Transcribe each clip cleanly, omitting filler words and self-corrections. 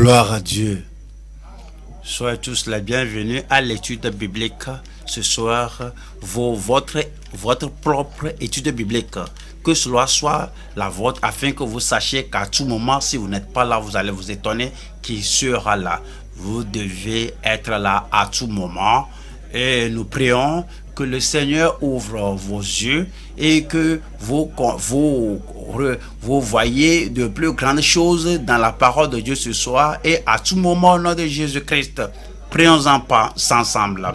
Gloire à Dieu. Soyez tous les bienvenus à l'étude biblique. Ce soir, votre propre étude biblique. Que cela soit la vôtre afin que vous sachiez qu'à tout moment, si vous n'êtes pas là, vous allez vous étonner qui sera là. Vous devez être là à tout moment. Et nous prions que le Seigneur ouvre vos yeux et que vous voyez de plus grandes choses dans la parole de Dieu ce soir et à tout moment au nom de Jésus-Christ. Prions-en pas ensemble.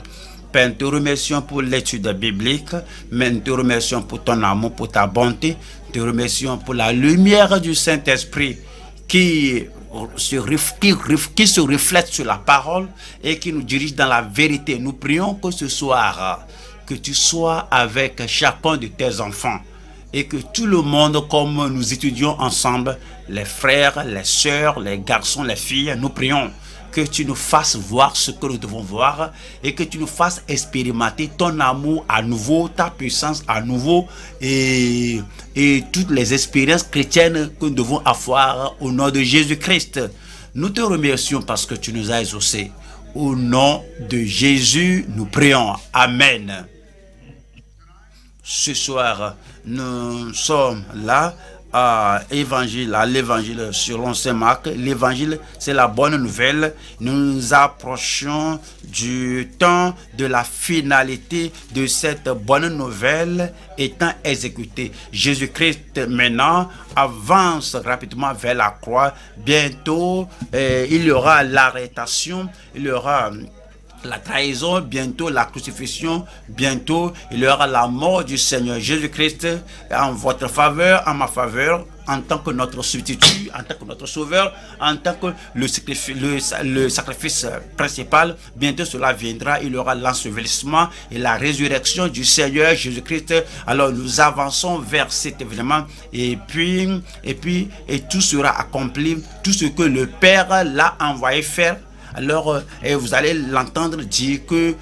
Père, nous te remercions pour l'étude biblique, mais nous te remercions pour ton amour, pour ta bonté. Nous te remercions pour la lumière du Saint-Esprit qui se reflète sur la parole et qui nous dirige dans la vérité. Nous prions que ce soir, que tu sois avec chacun de tes enfants et que tout le monde, comme nous étudions ensemble, les frères, les sœurs, les garçons, les filles, nous prions que tu nous fasses voir ce que nous devons voir et que tu nous fasses expérimenter ton amour à nouveau, ta puissance à nouveau et toutes les expériences chrétiennes que nous devons avoir au nom de Jésus-Christ. Nous te remercions parce que tu nous as exaucés. Au nom de Jésus, nous prions. Amen. Ce soir, nous sommes là à l'évangile selon Saint Marc. L'évangile, c'est la bonne nouvelle. Nous approchons du temps de la finalité de cette bonne nouvelle étant exécutée. Jésus-Christ maintenant avance rapidement vers la croix. Bientôt, il y aura l'arrestation, il y aura la trahison, bientôt la crucifixion, bientôt il y aura la mort du Seigneur Jésus-Christ en votre faveur, en ma faveur, en tant que notre substitut, en tant que notre sauveur, en tant que le sacrifice principal. Bientôt cela viendra, il y aura l'ensevelissement et la résurrection du Seigneur Jésus-Christ. Alors nous avançons vers cet événement et tout sera accompli, tout ce que le Père l'a envoyé faire. Alors, vous allez l'entendre dire que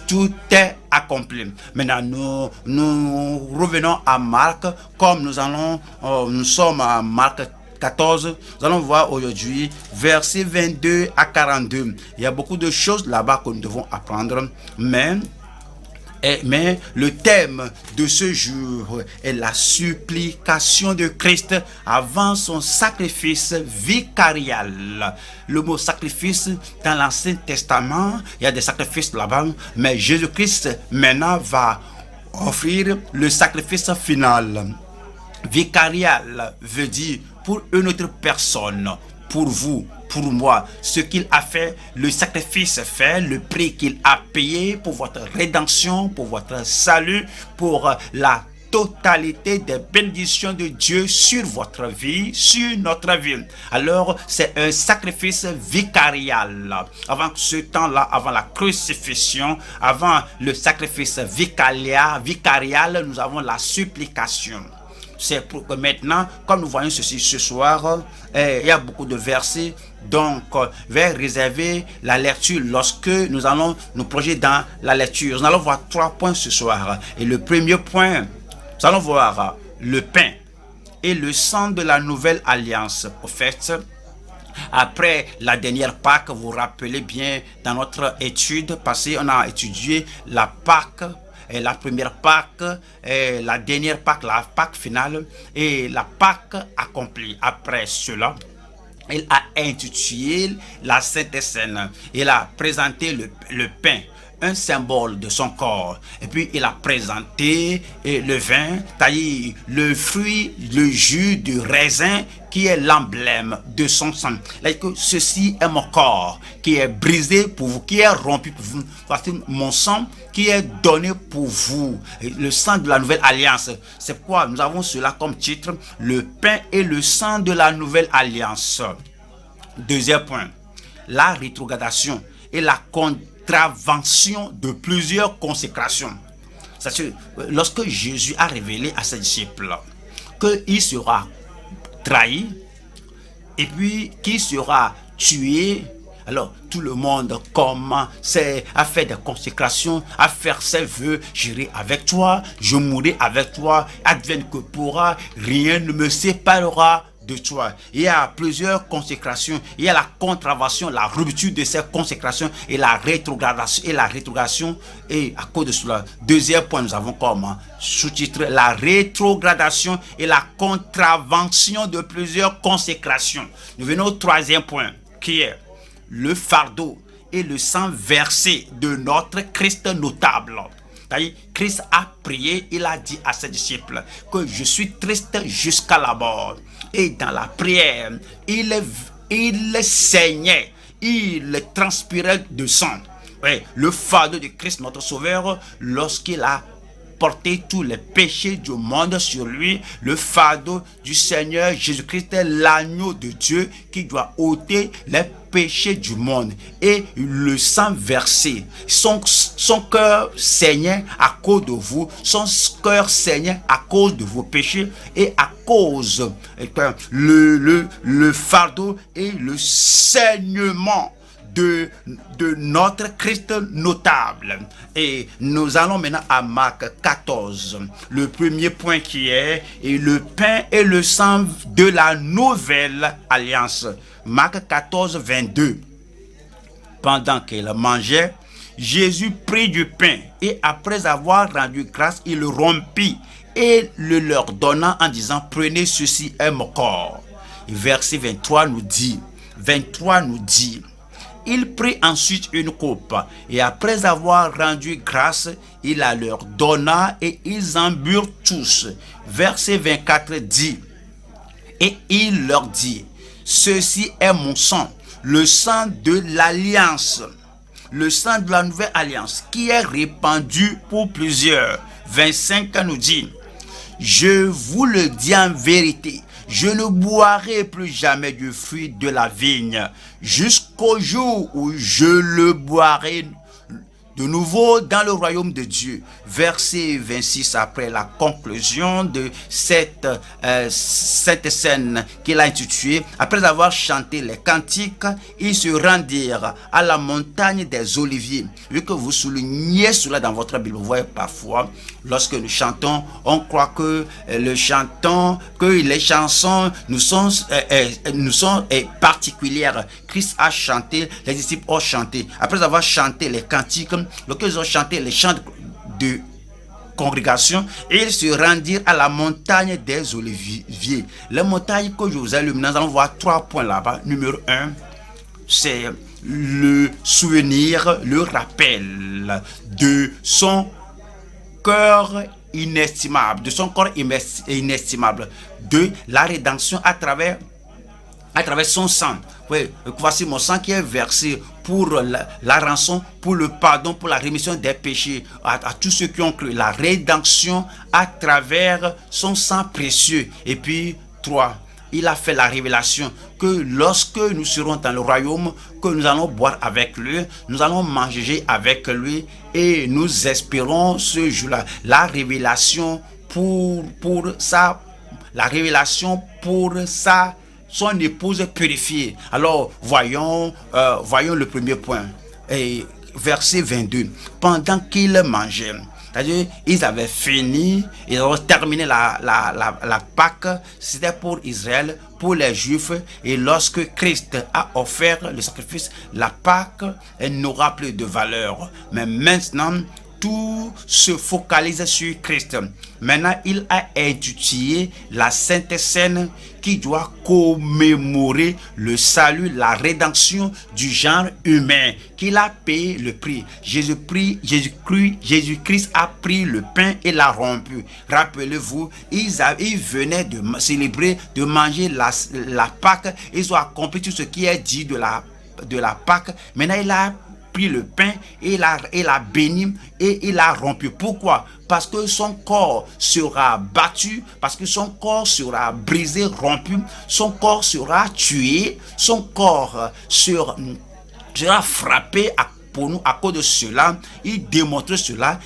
tout est accompli. Maintenant, nous revenons à Marc, comme nous sommes à Marc 14, nous allons voir aujourd'hui versets 22 à 42. Il y a beaucoup de choses là-bas que nous devons apprendre, mais le thème de ce jour est la supplication de Christ avant son sacrifice vicarial. Le mot sacrifice dans l'Ancien Testament, il y a des sacrifices là-bas, mais Jésus-Christ maintenant va offrir le sacrifice final. Vicarial veut dire pour une autre personne, pour vous, pour moi, ce qu'il a fait, le sacrifice fait, le prix qu'il a payé pour votre rédemption, pour votre salut, pour la totalité des bénédictions de Dieu sur votre vie, sur notre vie. Alors, c'est un sacrifice vicarial. Avant ce temps-là, avant la crucifixion, avant le sacrifice vicarial, nous avons la supplication. C'est pour que maintenant, comme nous voyons ceci ce soir, il y a beaucoup de versets, donc vers réserver la lecture lorsque nous allons nous plonger dans la lecture. Nous allons voir 3 points ce soir. Et le premier point, nous allons voir le pain et le sang de la nouvelle alliance. Au fait, après la dernière Pâque, vous vous rappelez bien, dans notre étude passée, on a étudié la Pâque, et la première Pâque, et la dernière Pâque, la Pâque finale, et la Pâque accomplie. Après cela, il a intitulé la Sainte Seine. Il a présenté le pain, un symbole de son corps. Et puis il a présenté le vin, c'est-à-dire le fruit, le jus du raisin qui est l'emblème de son sang. Que ceci est mon corps qui est brisé pour vous, qui est rompu pour vous. Voici mon sang qui est donné pour vous. Le sang de la nouvelle alliance. C'est pourquoi nous avons cela comme titre, le pain et le sang de la nouvelle alliance. Deuxième point, la rétrogradation et la contravention de plusieurs consécrations. C'est-à-dire, lorsque Jésus a révélé à ses disciples qu'il sera trahi et puis qu'il sera tué, alors tout le monde commence à faire des consécrations, à faire ses vœux. J'irai avec toi, je mourrai avec toi, advienne que pourra, rien ne me séparera de toi. Il y a plusieurs consécrations. Il y a la contravention, la rupture de ces consécrations et la rétrogradation. Et à cause de cela, deuxième point, nous avons comme sous-titre la rétrogradation et la contravention de plusieurs consécrations. Nous venons au troisième point, qui est le fardeau et le sang versé de notre Christ notable. Christ a prié, il a dit à ses disciples que je suis triste jusqu'à la mort. Et dans la prière, il saignait, il transpirait de sang. Oui, le fardeau de Christ, notre Sauveur, lorsqu'il a porté tous les péchés du monde sur lui, le fardeau du Seigneur Jésus-Christ est l'agneau de Dieu qui doit ôter les péchés du monde, et le sang versé, son cœur saignait à cause de vous, son cœur saignait à cause de vos péchés et à cause le fardeau et le saignement de notre Christ notable. Et nous allons maintenant à Marc 14. Le premier point qui est et le pain et le sang de la nouvelle alliance. Marc 14, 22. Pendant qu'il mangeait, Jésus prit du pain et après avoir rendu grâce, il le rompit et le leur donna en disant: prenez, ceci est mon corps. Et verset 23 nous dit, il prit ensuite une coupe et après avoir rendu grâce, il la leur donna et ils en burent tous. Verset 24 dit, et il leur dit: ceci est mon sang, le sang de l'alliance, le sang de la nouvelle alliance qui est répandu pour plusieurs. 25 nous dit: je vous le dis en vérité, je ne boirai plus jamais du fruit de la vigne jusqu'au jour où je le boirai de nouveau dans le royaume de Dieu. Verset 26, après la conclusion de cette scène qu'il a intitulée, après avoir chanté les cantiques, ils se rendirent à la montagne des Oliviers. Vu que vous soulignez cela dans votre Bible, vous voyez parfois, lorsque nous chantons, on croit que les chansons nous sont particulières. Christ a chanté, les disciples ont chanté. Après avoir chanté les cantiques, lorsqu'ils ont chanté les chants de congrégation, ils se rendirent à la montagne des Oliviers. La montagne que je vous allume, nous allons voir 3 points là-bas. Numéro 1, c'est le souvenir, le rappel de son cœur inestimable, de la rédemption à travers son sang. Oui, voici mon sang qui est versé pour la rançon, pour le pardon, pour la rémission des péchés à tous ceux qui ont cru. La rédemption à travers son sang précieux. Et puis 3, il a fait la révélation que lorsque nous serons dans le royaume, que nous allons boire avec lui, nous allons manger avec lui, et nous espérons ce jour-là la révélation pour son épouse purifiée. Alors voyons le premier point. Et verset 22. Pendant qu'ils mangeaient, c'est-à-dire ils avaient fini, ils ont terminé la Pâque, c'était pour Israël, pour les Juifs, et lorsque Christ a offert le sacrifice, la Pâque, elle n'aura plus de valeur. Mais maintenant, tout se focalise sur Christ. Maintenant, il a intitulé la Sainte Seine qui doit commémorer le salut, la rédemption du genre humain, qu'il a payé le prix. Jésus-Christ a pris le pain et l'a rompu. Rappelez-vous, ils venaient de célébrer, de manger la Pâque. Ils ont accompli tout ce qui est dit de la Pâque. Maintenant, il a pris le pain et il a béni et il a rompu. Pourquoi? Parce que son corps sera battu, parce que son corps sera brisé, rompu, son corps sera tué, son corps sera frappé pour nous. À cause de cela, il démontrait cela,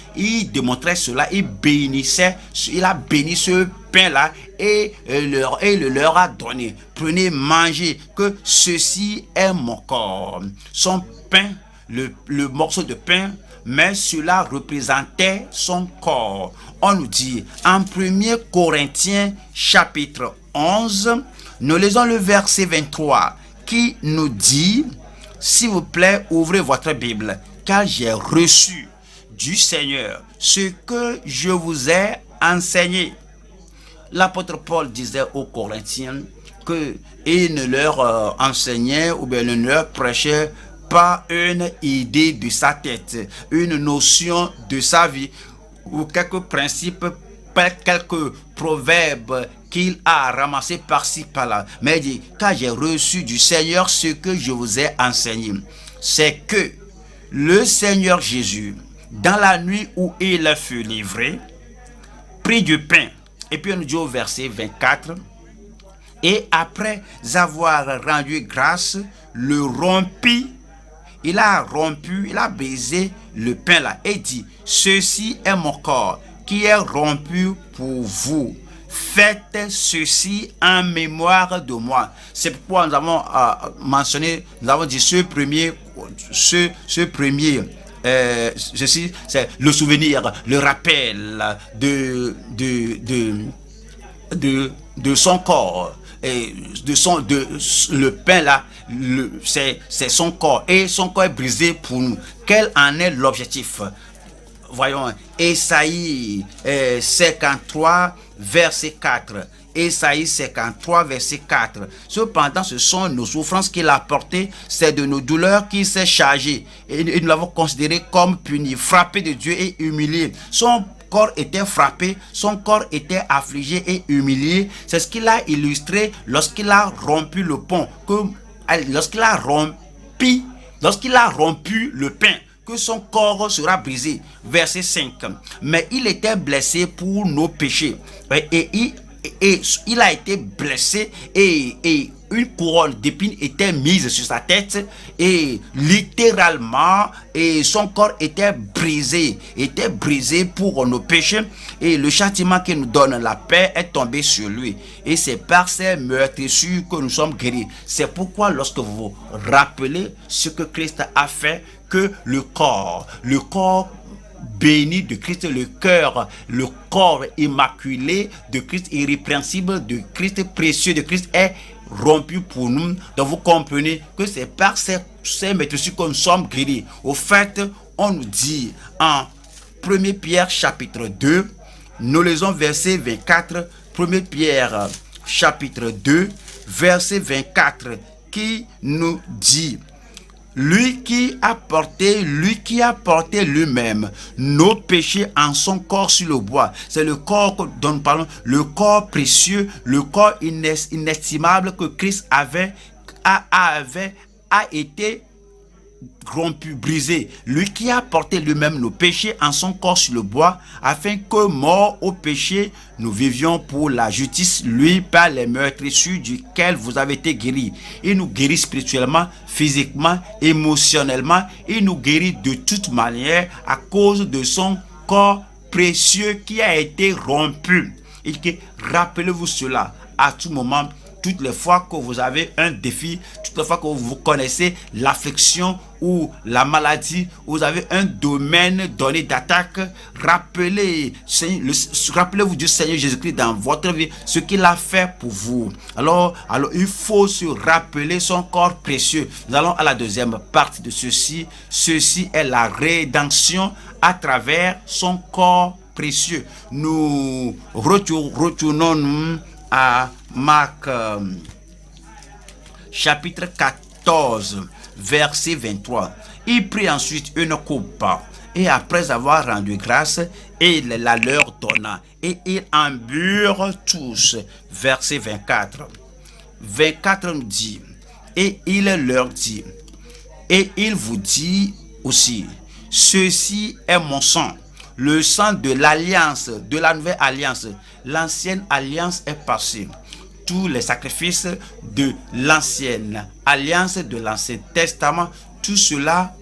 il bénissait, il a béni ce pain-là et le leur a donné. Prenez, mangez, que ceci est mon corps. Son pain, le morceau de pain, mais cela représentait son corps. On nous dit en 1 Corinthiens chapitre 11, Nous lisons le verset 23 qui nous dit, s'il vous plaît, ouvrez votre Bible, car j'ai reçu du Seigneur ce que je vous ai enseigné. L'apôtre Paul disait aux Corinthiens qu'il ne leur enseignait ou bien ne leur prêchait pas une idée de sa tête, une notion de sa vie ou quelques principes, quelques proverbes qu'il a ramassés par-ci par-là. Mais il dit, car j'ai reçu du Seigneur ce que je vous ai enseigné. C'est que le Seigneur Jésus, dans la nuit où il fut livré, prit du pain. Et puis on nous dit au verset 24, et après avoir rendu grâce, le rompit. Il a rompu, il a brisé le pain là et dit, ceci est mon corps qui est rompu pour vous. Faites ceci en mémoire de moi. C'est pourquoi nous avons mentionné, nous avons dit ce premier, ceci, c'est le souvenir, le rappel de son corps. Et le pain là, c'est son corps. Et son corps est brisé pour nous. Quel en est l'objectif? Voyons, Ésaïe 53, verset 4. Ésaïe 53, verset 4. Cependant, ce sont nos souffrances qu'il a portées, c'est de nos douleurs qu'il s'est chargé. Et nous l'avons considéré comme puni, frappé de Dieu et humilié. Son corps était frappé, son corps était affligé et humilié. C'est ce qu'il a illustré lorsqu'il a rompu le pont, lorsqu'il a rompu le pain, que son corps sera brisé. Verset 5. Mais il était blessé pour nos péchés. Et il a été blessé et une couronne d'épines était mise sur sa tête et littéralement et son corps était brisé pour nos péchés et le châtiment qui nous donne la paix est tombé sur lui et c'est par ces meurtrissures que nous sommes guéris. C'est pourquoi lorsque vous vous rappelez ce que Christ a fait, que le corps béni de Christ, le corps immaculé de Christ, irrépréhensible de Christ, précieux de Christ est rompu pour nous. Donc vous comprenez que c'est par ces maîtrises que nous sommes guéris. Au fait, on nous dit en 1 Pierre chapitre 2, nous lisons verset 24, 1 Pierre chapitre 2, verset 24, qui nous dit: lui qui a porté lui-même nos péchés en son corps sur le bois. C'est le corps dont nous parlons, le corps précieux, le corps inestimable que Christ a été rompu, brisé. Lui qui a porté lui-même nos péchés en son corps sur le bois, afin que, mort au péché, nous vivions pour la justice, lui par les meurtrissures duquel vous avez été guéris. Il nous guérit spirituellement, physiquement, émotionnellement. Il nous guérit de toute manière à cause de son corps précieux qui a été rompu. Et que, rappelez-vous cela à tout moment. Toutes les fois que vous avez un défi, toutes les fois que vous connaissez l'affliction ou la maladie, vous avez un domaine donné d'attaque, rappelez-vous du Seigneur Jésus-Christ dans votre vie, ce qu'il a fait pour vous. Alors il faut se rappeler son corps précieux. Nous allons à la deuxième partie de ceci. Ceci est la rédemption à travers son corps précieux. Nous retournons à Marc chapitre 14 verset 23. Il prit ensuite une coupe et après avoir rendu grâce, il la leur donna et ils en burent tous. Verset 24. 24 nous dit: et il leur dit, et il vous dit aussi, ceci est mon sang, le sang de l'alliance, de la nouvelle alliance. L'ancienne alliance est passée. Tous les sacrifices de l'ancienne alliance, de l'ancien testament, tout cela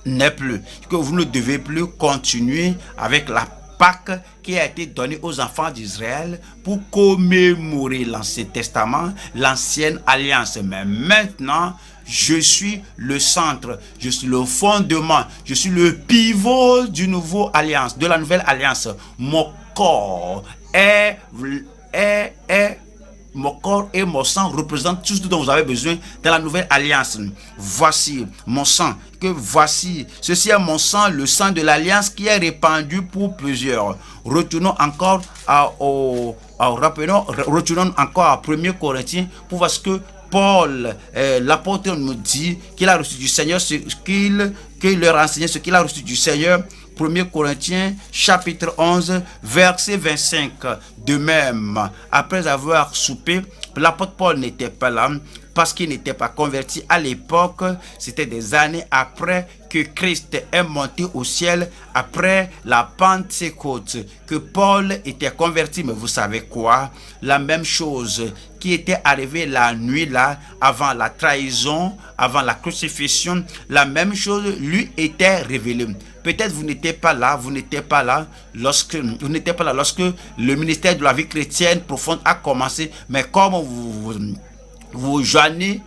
n'est plus. Que vous ne devez plus continuer avec la Pâque qui a été donnée aux enfants d'Israël pour commémorer l'ancien testament, l'ancienne alliance. Mais maintenant, je suis le centre, je suis le fondement, je suis le pivot du nouveau alliance, de la nouvelle alliance. Mon corps est mon corps et mon sang représentent tout ce dont vous avez besoin dans la nouvelle alliance. Voici mon sang, ceci est mon sang, le sang de l'alliance qui est répandu pour plusieurs. Retournons encore retournons encore à 1 Corinthiens pour voir ce que Paul, l'apôtre, nous dit qu'il a reçu du Seigneur, qu'il leur a enseigné ce qu'il a reçu du Seigneur. 1 Corinthiens chapitre 11 verset 25. De même, après avoir soupé, l'apôtre Paul n'était pas là parce qu'il n'était pas converti à l'époque. C'était des années après que Christ est monté au ciel, après la Pentecôte, que Paul était converti. Mais vous savez quoi? La même chose qui était arrivée la nuit là, avant la trahison, avant la crucifixion, la même chose lui était révélée. Peut-être vous n'étiez pas là lorsque le ministère de la vie chrétienne profonde a commencé, mais comme vous joignez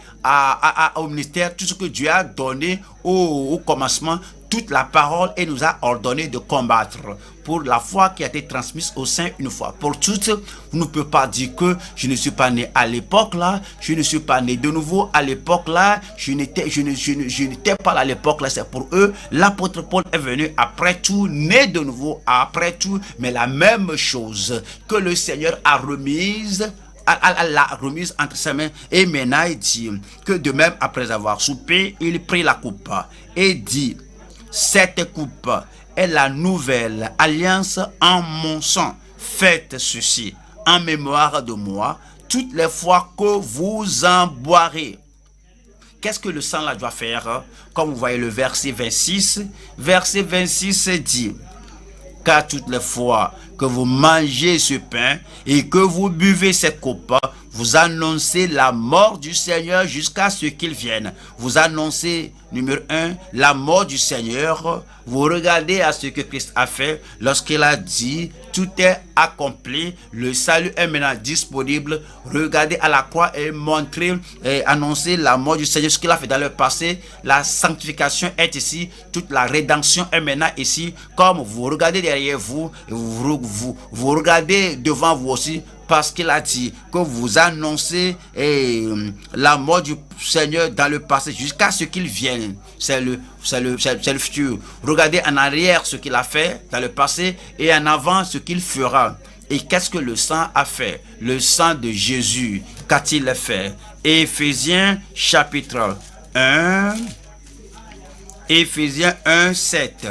au ministère, tout ce que Dieu a donné au commencement, toute la parole, et nous a ordonné de combattre pour la foi qui a été transmise au sein une fois pour toutes. Vous ne pouvez pas dire que je ne suis pas né à l'époque là, je ne suis pas né de nouveau à l'époque là, je n'étais pas là à l'époque là. C'est pour eux. L'apôtre Paul est venu après tout, né de nouveau après tout, mais la même chose que le Seigneur a remise la remise entre ses mains. Et maintenant il dit que de même, après avoir soupé, il prit la coupe et dit: cette coupe est la nouvelle alliance en mon sang. Faites ceci en mémoire de moi toutes les fois que vous en boirez. Qu'est-ce que le sang là doit faire? Comme vous voyez le verset 26 dit: car toutes les fois que vous mangez ce pain et que vous buvez cette coupe, vous annoncez la mort du Seigneur jusqu'à ce qu'il vienne. Vous annoncez, numéro 1, la mort du Seigneur. Vous regardez à ce que Christ a fait lorsqu'il a dit: tout est accompli, le salut est maintenant disponible. Regardez à la croix et montrez et annoncez la mort du Seigneur, ce qu'il a fait dans le passé. La sanctification est ici, toute la rédemption est maintenant ici. Comme vous regardez derrière vous, et vous regardez devant vous aussi, parce qu'il a dit que vous annoncez la mort du Seigneur dans le passé jusqu'à ce qu'il vienne. C'est le futur. Regardez en arrière ce qu'il a fait dans le passé et en avant ce qu'il fera. Et qu'est-ce que le sang a fait? Le sang de Jésus, qu'a-t-il fait? Éphésiens chapitre 1, Éphésiens 1, 7.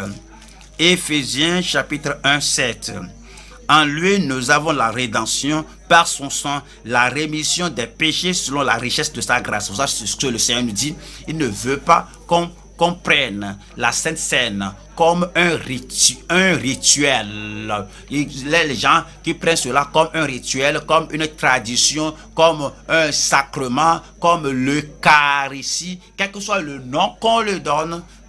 Éphésiens chapitre 1, 7. En lui, nous avons la rédemption par son sang, la rémission des péchés selon la richesse de sa grâce. Vous savez ce que le Seigneur nous dit? Il ne veut pas qu'on prenne la Sainte Seine comme un rituel. Les gens qui prennent cela comme un rituel, comme une tradition, comme un sacrement, comme l'Eucharistie, quel que soit le nom qu'on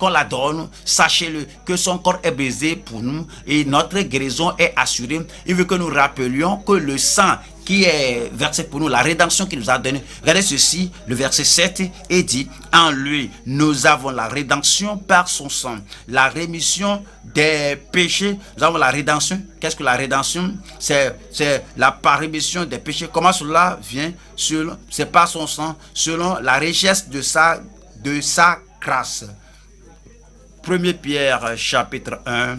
la donne, sachez-le que son corps est brisé pour nous et notre guérison est assurée. Il veut que nous rappelions que le sang qui est versé pour nous, la rédemption qu'il nous a donnée. Regardez ceci, le verset 7 est dit: en lui, nous avons la rédemption par son sang, la rémission des péchés. Nous avons la rédemption. Qu'est-ce que la rédemption? C'est la rémission des péchés. Comment cela vient? C'est par son sang, selon la richesse de sa grâce. 1 Pierre chapitre 1.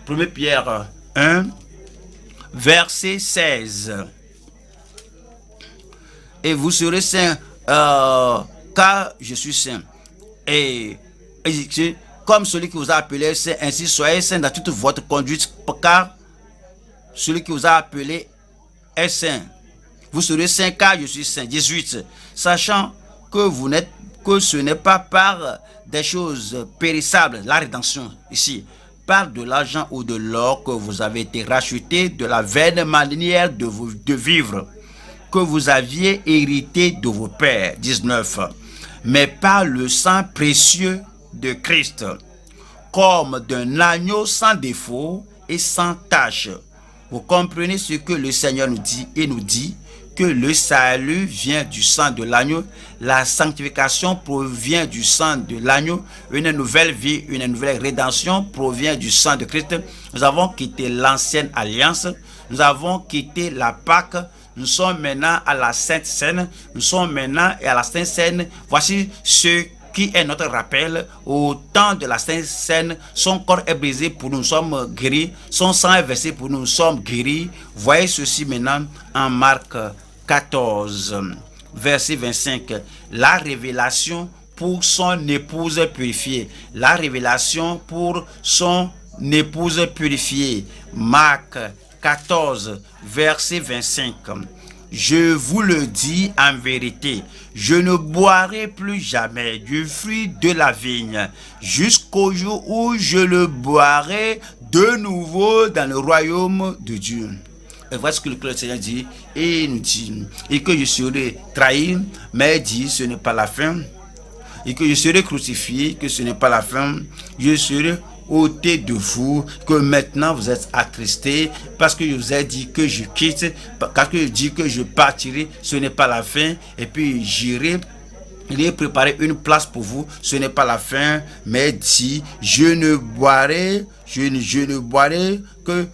1 Pierre 1. Verset 16. Et vous serez saints, car je suis saint. Et comme celui qui vous a appelé saint, ainsi soyez saints dans toute votre conduite, car celui qui vous a appelé est saint. Vous serez saints, car je suis saint. 18. Sachant que ce n'est pas par des choses périssables, la rédemption ici, par de l'argent ou de l'or que vous avez été rachetés de la vaine manière de vivre que vous aviez hérité de vos pères. 19. Mais par le sang précieux de Christ, comme d'un agneau sans défaut et sans tache. Vous comprenez ce que le Seigneur nous dit? Et nous dit que le salut vient du sang de l'agneau, la sanctification provient du sang de l'agneau, une nouvelle vie, une nouvelle rédemption provient du sang de Christ. Nous avons quitté l'ancienne alliance, nous avons quitté la Pâque, Nous sommes maintenant à la Sainte Seine. Nous sommes maintenant à la Sainte Seine. Voici ce qui est notre rappel. Au temps de la Sainte Seine, son corps est brisé pour nous sommes guéris. Son sang est versé pour nous sommes guéris. Voyez ceci maintenant en Marc 14, verset 25. La révélation pour son épouse purifiée. La révélation pour son épouse purifiée. Marc 14, verset 25. Je vous le dis en vérité, je ne boirai plus jamais du fruit de la vigne jusqu'au jour où je le boirai de nouveau dans le royaume de Dieu. Et voici ce que le Seigneur dit, et il nous dit, et que je serai trahi, mais il dit, ce n'est pas la fin, et que je serai crucifié, que ce n'est pas la fin, je serai ôté de vous, que maintenant vous êtes attristés, parce que je vous ai dit que je quitte, parce que je dis que je partirai, ce n'est pas la fin, et puis j'irai. Il est préparé une place pour vous, ce n'est pas la fin, mais dit, je ne boirai que,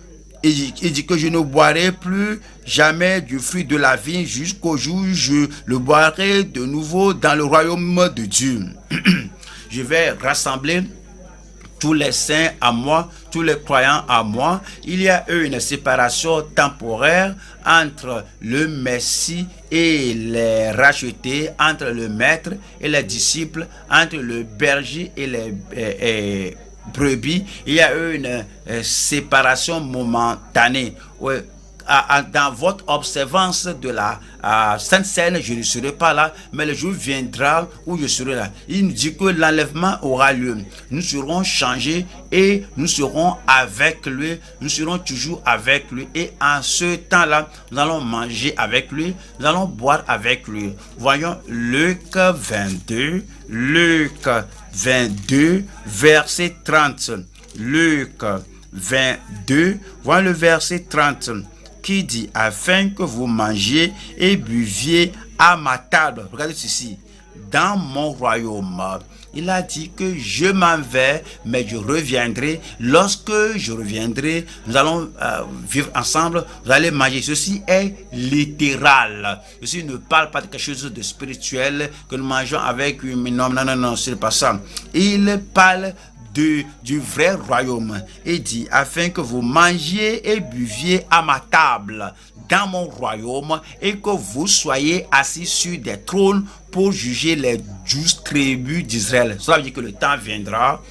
il dit que je ne boirai plus jamais du fruit de la vigne jusqu'au jour où je le boirai de nouveau dans le royaume de Dieu. Je vais rassembler tous les saints à moi, tous les croyants à moi. Il y a eu une séparation temporaire entre le Messie et les rachetés, entre le maître et les disciples, entre le berger et les brebis. Il y a eu une séparation momentanée. Ouais. Dans votre observance de la Sainte Seine, je ne serai pas là, mais le jour viendra où je serai là. Il nous dit que l'enlèvement aura lieu. Nous serons changés et nous serons avec lui. Nous serons toujours avec lui. Et en ce temps-là, nous allons manger avec lui. Nous allons boire avec lui. Voyons Luc 22, verset 30. Luc 22, voyons le verset 30. Qui dit, afin que vous mangiez et buviez à ma table. Regardez ceci. Dans mon royaume, il a dit que je m'en vais, mais je reviendrai. Lorsque je reviendrai, nous allons vivre ensemble. Vous allez manger. Ceci est littéral. Ceci ne parle pas de quelque chose de spirituel que nous mangeons avec une... Non, ce n'est pas ça. Il parle du vrai royaume et dit, afin que vous mangiez et buviez à ma table dans mon royaume et que vous soyez assis sur des trônes pour juger les 12 tribus d'Israël. Cela veut dire que le temps viendra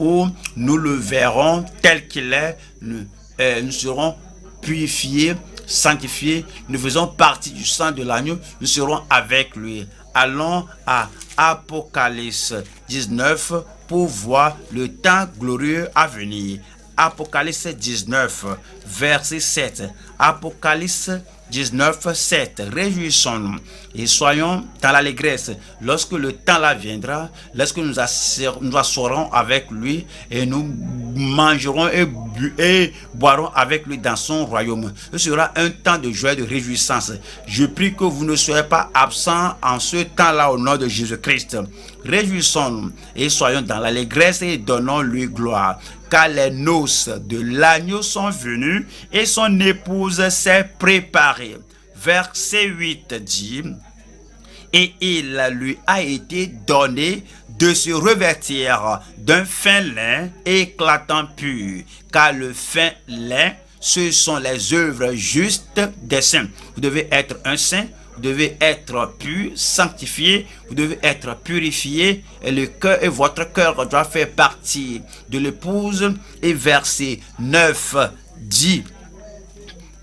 où nous le verrons tel qu'il est, nous serons purifiés, sanctifiés, nous faisons partie du sang de l'agneau, nous serons avec lui. Allons à Apocalypse 19 pour voir le temps glorieux à venir. Apocalypse 19, verset 7. Apocalypse 19, 7. Réjouissons-nous et soyons dans l'allégresse lorsque le temps là viendra, lorsque nous asseurons avec lui et nous mangerons et boirons avec lui dans son royaume. Ce sera un temps de joie et de réjouissance. Je prie que vous ne soyez pas absents en ce temps-là au nom de Jésus-Christ. Réjouissons-nous et soyons dans l'allégresse et donnons-lui gloire. Car les noces de l'agneau sont venues et son épouse s'est préparée. Verset 8 dit, et il lui a été donné de se revêtir d'un fin lin éclatant pur, car le fin lin, ce sont les œuvres justes des saints. Vous devez être un saint. Vous devez être pur, sanctifié, vous devez être purifié et le cœur et votre cœur doit faire partie de l'épouse. Et verset 9 dit,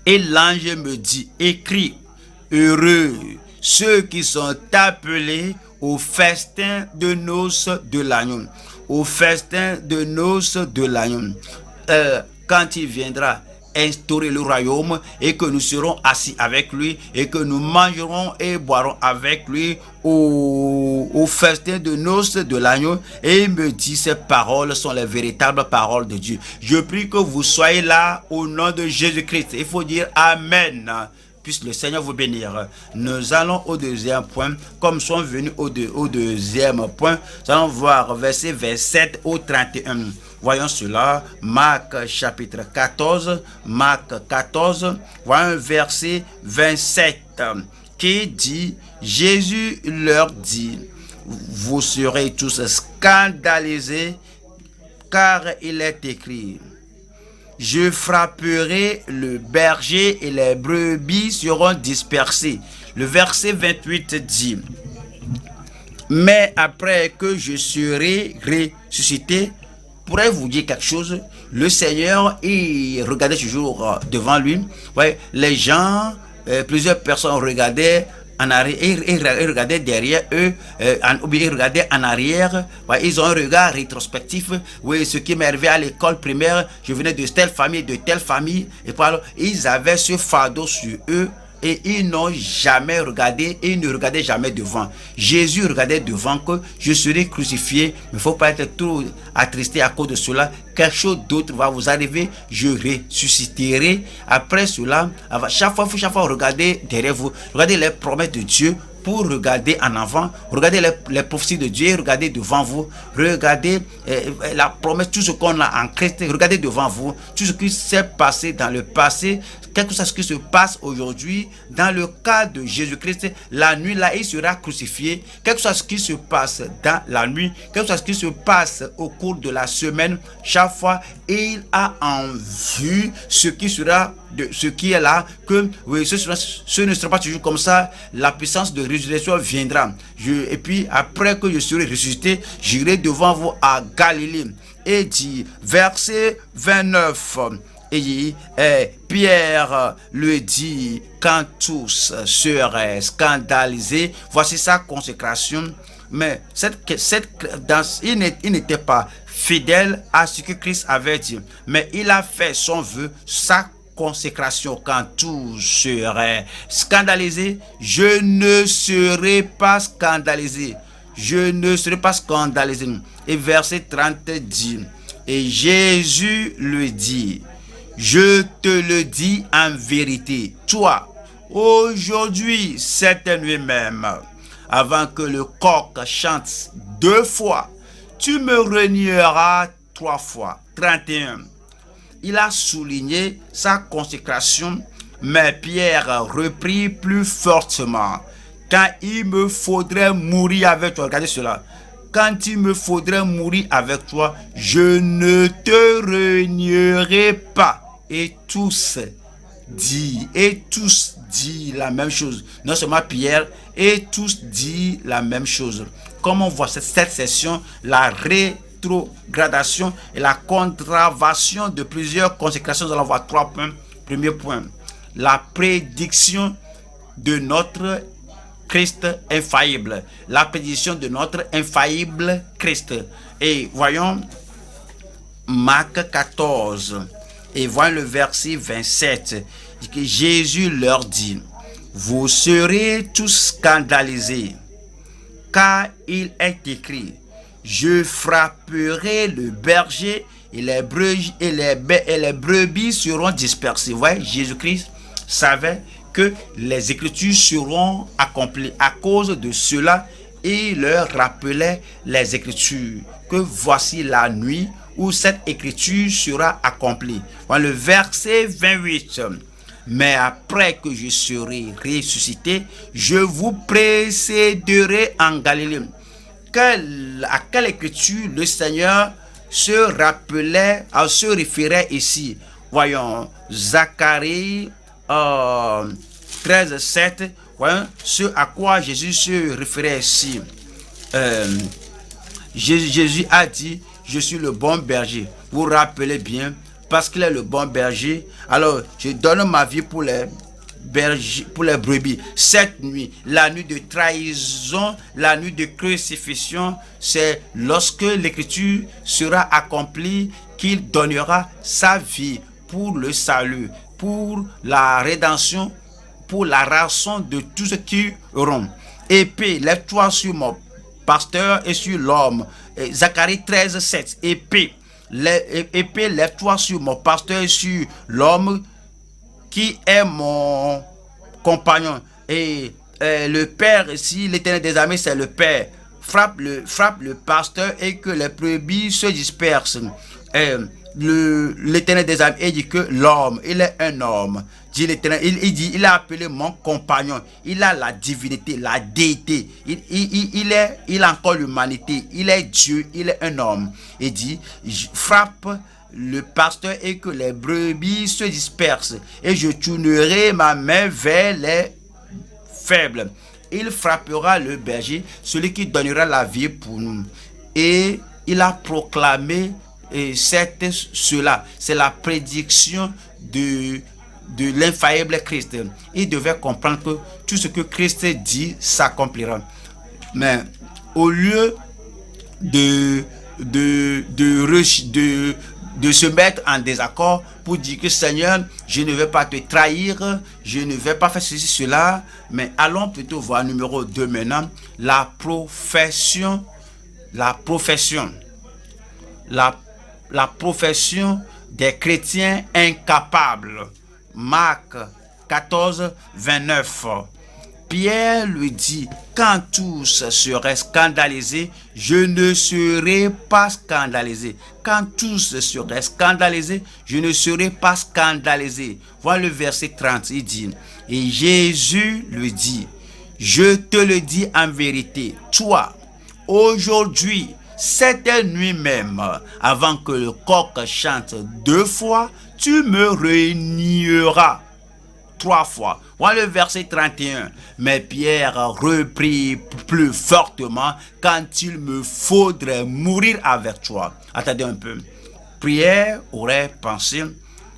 et l'ange me dit, écris, heureux ceux qui sont appelés au festin de noces de l'agneau. Au festin de noces de l'agneau. Quand il viendra instaurer le royaume et que nous serons assis avec lui et que nous mangerons et boirons avec lui au festin de noces de l'agneau. Et il me dit, ces paroles sont les véritables paroles de Dieu. Je prie que vous soyez là au nom de Jésus-Christ. Il faut dire Amen. Puisse le Seigneur vous bénir. Nous allons au deuxième point. Comme nous sommes venus au deuxième point, nous allons voir verset 27 au 31. Voyons cela, Marc chapitre 14, Marc 14, voyons verset 27, qui dit, Jésus leur dit, vous serez tous scandalisés, car il est écrit, je frapperai le berger et les brebis seront dispersées. Le verset 28 dit, mais après que je serai ressuscité, pourrais vous dire quelque chose? Le Seigneur, il regardait toujours devant lui. Ouais, les gens, plusieurs personnes regardaient en arrière, ils regardaient derrière eux, ils regardaient en arrière. Ouais, ils ont un regard rétrospectif. Oui, ce qui m'est arrivé à l'école primaire, je venais de telle famille, et puis alors, ils avaient ce fardeau sur eux. Et ils n'ont jamais regardé, et ils ne regardaient jamais devant. Jésus regardait devant que je serai crucifié. Mais il ne faut pas être trop attristé à cause de cela. Quelque chose d'autre va vous arriver. Je ressusciterai. Après cela, chaque fois, regardez derrière vous. Regardez les promesses de Dieu pour regarder en avant. Regardez les prophéties de Dieu. Regardez devant vous. Regardez la promesse, tout ce qu'on a en Christ. Regardez devant vous. Tout ce qui s'est passé dans le passé. Quelque chose qui se passe aujourd'hui, dans le cas de Jésus-Christ, la nuit là, il sera crucifié. Quelque chose qui se passe dans la nuit, quelque chose qui se passe au cours de la semaine, chaque fois, il a en vue ce qui sera, ce qui est là, que oui, ce ne sera pas toujours comme ça. La puissance de résurrection viendra. Et puis, après que je serai ressuscité, j'irai devant vous à Galilée. Et dit, verset 29, et Pierre lui dit, quand tous seraient scandalisés, voici sa consécration. Mais il n'était pas fidèle à ce que Christ avait dit, mais il a fait son vœu, sa consécration. Quand tous seraient scandalisés, je ne serai pas scandalisé. Je ne serai pas scandalisé. Et verset 30 dit, et Jésus lui dit, je te le dis en vérité, toi, aujourd'hui, cette nuit même, avant que le coq chante 2 fois, tu me renieras 3 fois. 31. Il a souligné sa consécration, mais Pierre reprit plus fortement. Quand il me faudrait mourir avec toi, regardez cela. Quand il me faudrait mourir avec toi, je ne te renierai pas. Et tous disent la même chose. Non seulement Pierre, et tous disent la même chose. Comme on voit cette session, la rétrogradation et la contravention de plusieurs consécrations, nous allons voir 3 points. Premier point, la prédiction de notre Christ infaillible. La prédiction de notre infaillible Christ. Et voyons Marc 14. Et voyons le verset 27. Que Jésus leur dit, vous serez tous scandalisés, car il est écrit, je frapperai le berger et les brebis seront dispersées. Vous voyez, Jésus-Christ savait que les Écritures seront accomplies. À cause de cela, il leur rappelait les Écritures, que voici la nuit où cette écriture sera accomplie. Voilà le verset 28. Mais après que je serai ressuscité, je vous précéderai en Galilée. À quelle écriture le Seigneur se référait ici? Voyons, Zacharie 13, 7. Voyons ce à quoi Jésus se référait ici. Jésus a dit, je suis le bon berger. Vous vous rappelez bien, parce qu'il est le bon berger, alors je donne ma vie pour les brebis. Cette nuit, la nuit de trahison, la nuit de crucifixion, c'est lorsque l'écriture sera accomplie qu'il donnera sa vie pour le salut, pour la rédemption, pour la rançon de tous ceux qui auront. Épée, lève-toi sur mon pasteur et sur l'homme. Zacharie 13, 7. Épée, lève-toi sur mon pasteur et sur l'homme qui est mon compagnon. Et le Père ici, l'Éternel des armées, c'est le Père. Frappe le pasteur et que les brebis se dispersent. l'Éternel des armées dit que l'homme, il est un homme. Dit l'Éternel, il dit, il a appelé mon compagnon. Il a la divinité, la déité. Il a encore l'humanité. Il est Dieu, il est un homme. Il dit, frappe le pasteur et que les brebis se dispersent. Et je tournerai ma main vers les faibles. Il frappera le berger, celui qui donnera la vie pour nous. Et il a proclamé cela. C'est la prédiction de l'infaillible Christ. Il devait comprendre que tout ce que Christ dit s'accomplira. Mais au lieu de se mettre en désaccord pour dire que Seigneur, je ne vais pas te trahir, je ne vais pas faire ceci, cela, mais allons plutôt voir numéro 2 maintenant, la profession des chrétiens incapables. Marc 14, 29. Pierre lui dit, quand tous seraient scandalisés, je ne serai pas scandalisé. Quand tous seraient scandalisés, je ne serai pas scandalisé. Voilà le verset 30, il dit, et Jésus lui dit, je te le dis en vérité, toi, aujourd'hui, cette nuit même, avant que le coq chante 2 fois, tu me renieras 3 fois. Voilà le verset 31. Mais Pierre reprit plus fortement, quand il me faudrait mourir avec toi. Attendez un peu. Pierre aurait pensé,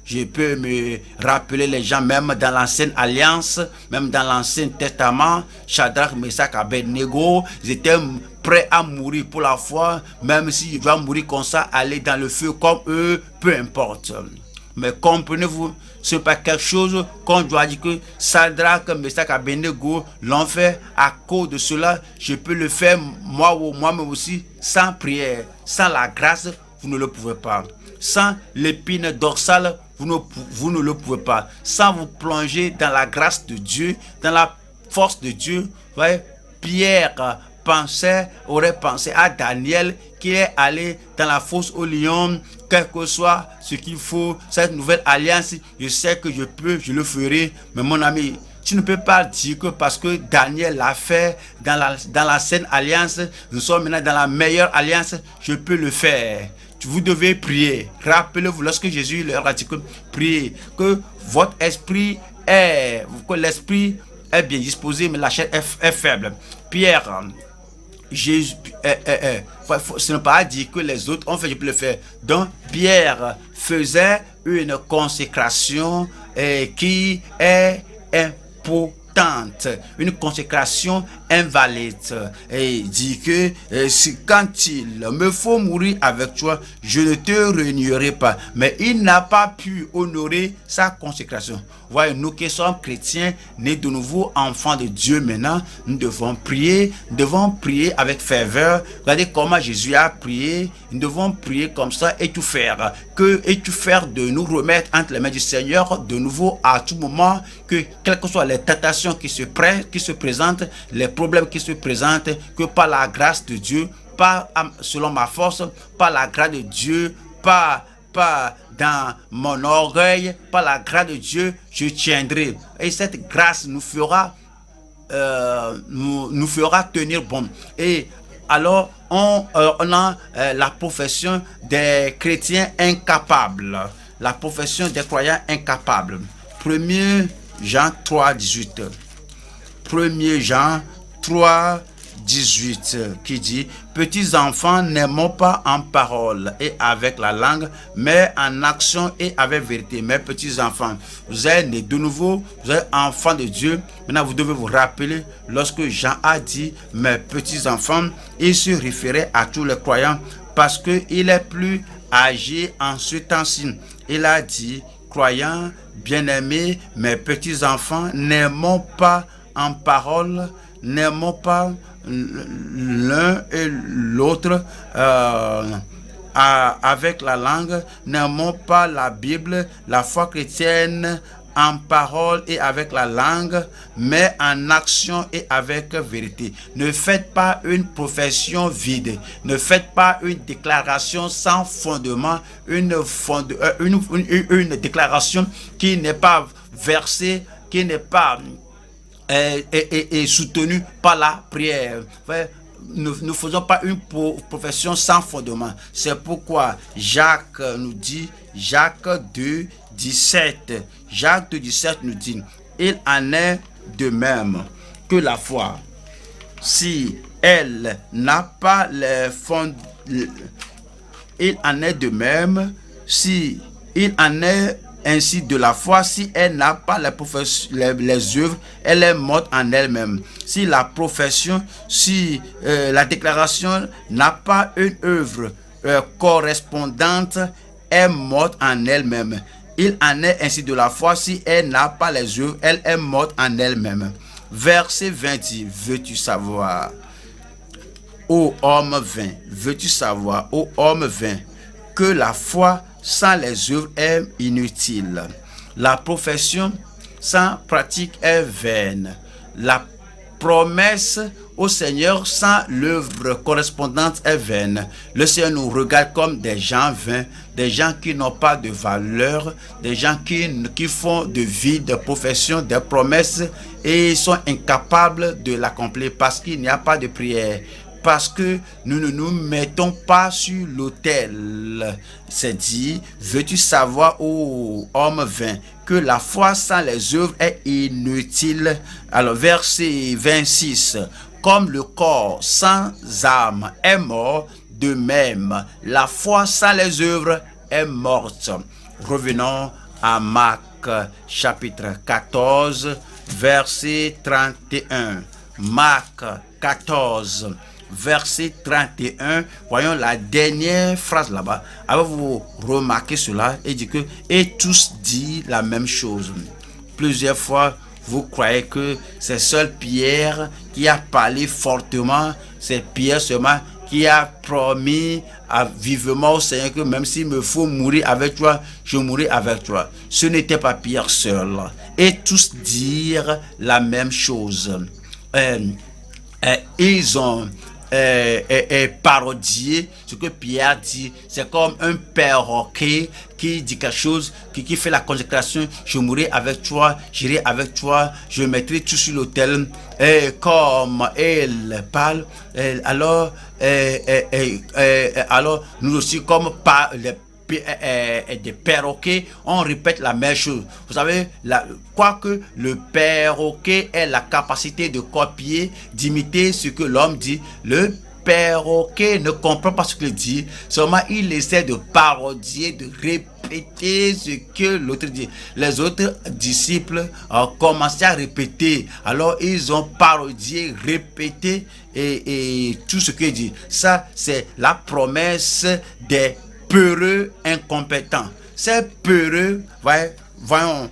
je peux me rappeler les gens, même dans l'ancienne alliance, même dans l'ancien testament, Shadrach, Meshach, Abednego, ils étaient prêts à mourir pour la foi, même si je dois mourir comme ça, aller dans le feu comme eux, peu importe. Mais comprenez-vous, ce n'est pas quelque chose qu'on doit dire que Shadrach, Meshach, Abednego l'ont fait à cause de cela. Je peux le faire moi-même aussi, sans prière, sans la grâce, vous ne le pouvez pas. Sans l'épine dorsale, vous ne le pouvez pas. Sans vous plonger dans la grâce de Dieu, dans la force de Dieu, voyez, Pierre aurait pensé à Daniel qui est allé dans la fosse au lion, quel que soit ce qu'il faut, cette nouvelle alliance, je sais que je le ferai. Mais mon ami, tu ne peux pas dire que parce que Daniel l'a fait dans l'ancienne alliance, nous sommes maintenant dans la meilleure alliance, je peux le faire. Vous devez prier. Rappelez-vous, lorsque Jésus leur a dit que priez, que votre esprit que l'esprit est bien disposé, mais la chair est faible. Pierre, Jésus, ce n'est pas à dire que les autres ont fait, je peux le faire. Donc, Pierre faisait une consécration qui est importante, une consécration invalide. Et il dit que quand il me faut mourir avec toi, je ne te renierai pas. Mais il n'a pas pu honorer sa consécration. Voyez, nous qui sommes chrétiens, nés de nouveau enfants de Dieu maintenant, nous devons prier avec ferveur. Regardez comment Jésus a prié. Nous devons prier comme ça et tout faire. De nous remettre entre les mains du Seigneur de nouveau à tout moment, que quelles que soient les tentations qui se présentent, les problèmes qui se présentent, que par la grâce de Dieu, pas selon ma force, par la grâce de Dieu, pas dans mon orgueil, par la grâce de Dieu, je tiendrai. Et cette grâce nous fera tenir bon. Et alors, on a la profession des chrétiens incapables. La profession des croyants incapables. 1 Jean 3, 18. 1 Jean 3, 18 qui dit: petits enfants, n'aimons pas en parole et avec la langue, mais en action et avec vérité. Mes petits enfants, vous êtes nés de nouveau, vous êtes enfants de Dieu. Maintenant, vous devez vous rappeler, lorsque Jean a dit mes petits enfants, il se référait à tous les croyants parce qu'il est plus âgé en ce temps-ci. Il a dit: croyants, bien-aimés, mes petits enfants, n'aimons pas en parole, n'aimons pas l'un et l'autre avec la langue, n'aimons pas la Bible, la foi chrétienne en parole et avec la langue, mais en action et avec vérité. Ne faites pas une profession vide. Ne faites pas une déclaration sans fondement, une déclaration qui n'est pas versée, qui n'est pas soutenue par la prière. Ne faisons pas une profession sans fondement. C'est pourquoi Jacques nous dit, Jacques 2, 17. Jacques 2, 17 nous dit, il en est de même que la foi. Si elle n'a pas les fonds, il en est de même, si il en est ainsi de la foi, si elle n'a pas les œuvres, elle est morte en elle-même. Si la profession, si la déclaration n'a pas une œuvre correspondante, est morte en elle-même. Il en est ainsi de la foi, si elle n'a pas les œuvres, elle est morte en elle-même. Verset 20 dit, veux-tu savoir, ô homme vain, veux-tu savoir, ô homme vain, que la foi sans les œuvres est inutile. La profession sans pratique est vaine. La promesse au Seigneur sans l'œuvre correspondante est vaine. Le Seigneur nous regarde comme des gens vains, des gens qui n'ont pas de valeur, des gens qui font de vides professions, des promesses et sont incapables de l'accomplir parce qu'il n'y a pas de prière. Parce que nous ne nous mettons pas sur l'autel. C'est dit, veux-tu savoir, ô homme vain, que la foi sans les œuvres est inutile. Alors, verset 26, comme le corps sans âme est mort, de même, la foi sans les œuvres est morte. Revenons à Marc chapitre 14, verset 31. Marc 14, verset 31, voyons la dernière phrase là-bas. Avez-vous remarqué cela? Et dit que, et tous dit la même chose. Plusieurs fois, vous croyez que c'est seul Pierre qui a parlé fortement, c'est Pierre seulement qui a promis vivement au Seigneur que même s'il me faut mourir avec toi, je mourrai avec toi. Ce n'était pas Pierre seul. Et tous dire la même chose. Ils ont parodier ce que Pierre dit. C'est comme un perroquet qui dit quelque chose, qui fait la consécration, je mourrai avec toi, j'irai avec toi, je mettrai tout sur l'autel. Et comme il parle, alors nous aussi comme des perroquets, on répète la même chose. Vous savez, quoique le perroquet ait la capacité de copier, d'imiter ce que l'homme dit, le perroquet ne comprend pas ce qu'il dit, seulement il essaie de parodier, de répéter ce que l'autre dit. Les autres disciples ont commencé à répéter, alors ils ont parodié, répété et tout ce qu'il dit. Ça, c'est la promesse des peureux incompétents. Ces peureux, voyons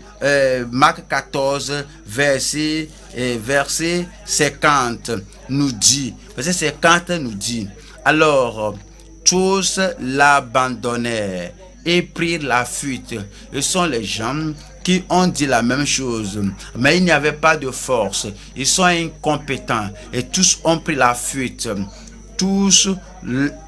Marc 14, verset 50 nous dit, verset 50 nous dit, alors tous l'abandonnèrent et prirent la fuite. Ce sont les gens qui ont dit la même chose, mais il n'y avait pas de force. Ils sont incompétents et tous ont pris la fuite.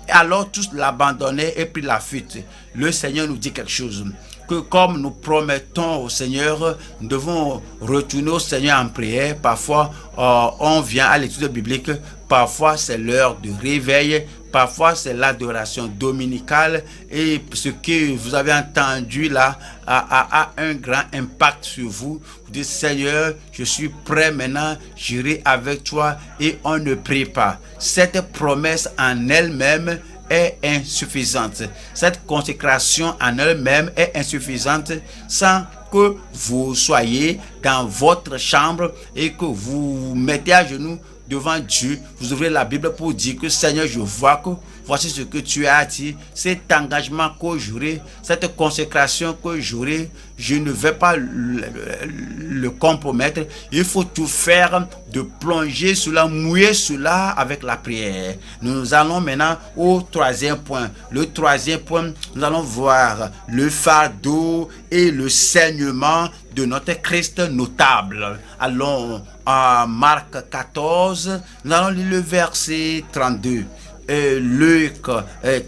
Alors tous l'abandonnaient et prirent la fuite. Le Seigneur nous dit quelque chose, que comme nous promettons au Seigneur, nous devons retourner au Seigneur en prière. Parfois on vient à l'étude biblique, parfois c'est l'heure de réveil, parfois c'est l'adoration dominicale, et ce que vous avez entendu là a un grand impact sur vous. Vous dites, Seigneur, je suis prêt maintenant, j'irai avec toi, et on ne prie pas. Cette promesse en elle-même est insuffisante. Cette consécration en elle-même est insuffisante sans que vous soyez dans votre chambre et que vous vous mettez à genoux devant Dieu. Vous ouvrez la Bible pour dire que Seigneur, je vois que voici ce que tu as dit, cet engagement que j'aurai, cette consécration que j'aurai, je ne vais pas le compromettre. Il faut tout faire, de plonger cela, mouiller cela avec la prière. Nous allons maintenant au troisième point. Le troisième point, nous allons voir le fardeau et le saignement de notre Christ notable. Allons à Marc 14, nous allons lire le verset 32. Luc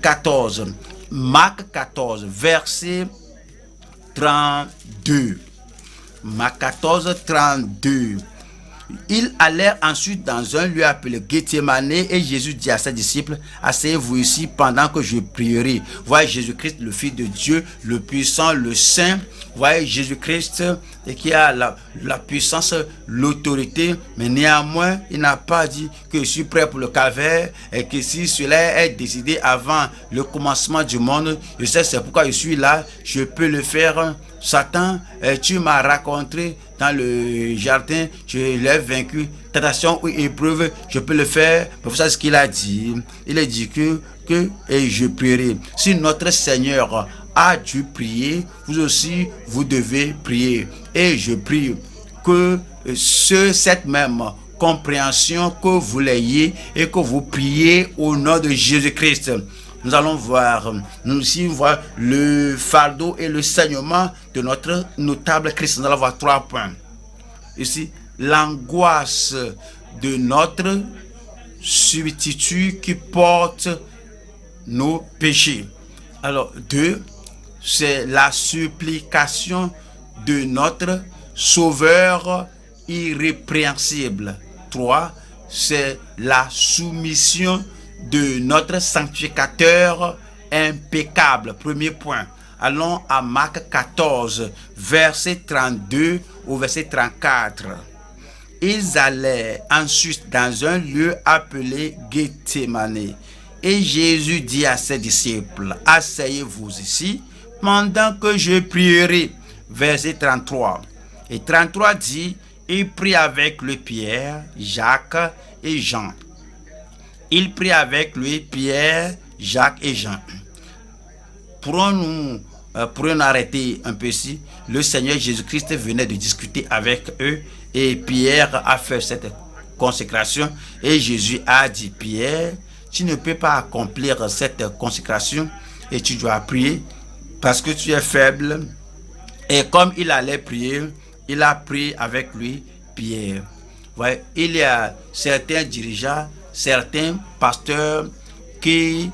14, Marc 14, verset 32. Marc 14, 32. Ils allèrent ensuite dans un lieu appelé Gethsemane et Jésus dit à ses disciples, asseyez-vous ici pendant que je prierai. Voyez Jésus-Christ, le Fils de Dieu, le puissant, le Saint. Voyez Jésus-Christ qui a la puissance, l'autorité, mais néanmoins, il n'a pas dit que je suis prêt pour le calvaire et que si cela est décidé avant le commencement du monde, je sais c'est pourquoi je suis là, je peux le faire. Satan, tu m'as raconté dans le jardin, je l'ai vaincu, tentation ou épreuve, je peux le faire. Pour ça, ce qu'il a dit, il a dit que et je prierai. Si notre Seigneur a dû prier, vous aussi, vous devez prier. Et je prie que cette même compréhension que vous l'ayez et que vous priez au nom de Jésus-Christ. Nous allons voir, nous aussi voir le fardeau et le saignement de notre notable Christ. Nous allons voir 3 points. Ici, l'angoisse de notre substitut qui porte nos péchés. Alors, 2, c'est la supplication de notre Sauveur irrépréhensible. 3, c'est la soumission de notre sanctificateur impeccable. Premier point. Allons à Marc 14, verset 32 au verset 34. Ils allaient ensuite dans un lieu appelé Gethsemane. Et Jésus dit à ses disciples, asseyez-vous ici pendant que je prierai. Verset 33. Et 33 dit, il prit avec lui Pierre, Jacques et Jean. Il prit avec lui Pierre, Jacques et Jean. Pourrons-nous arrêter un peu ici? Le Seigneur Jésus-Christ venait de discuter avec eux et Pierre a fait cette consécration. Et Jésus a dit, Pierre, tu ne peux pas accomplir cette consécration et tu dois prier parce que tu es faible. Et comme il allait prier, il a pris avec lui Pierre. Ouais, il y a certains dirigeants, certains pasteurs qui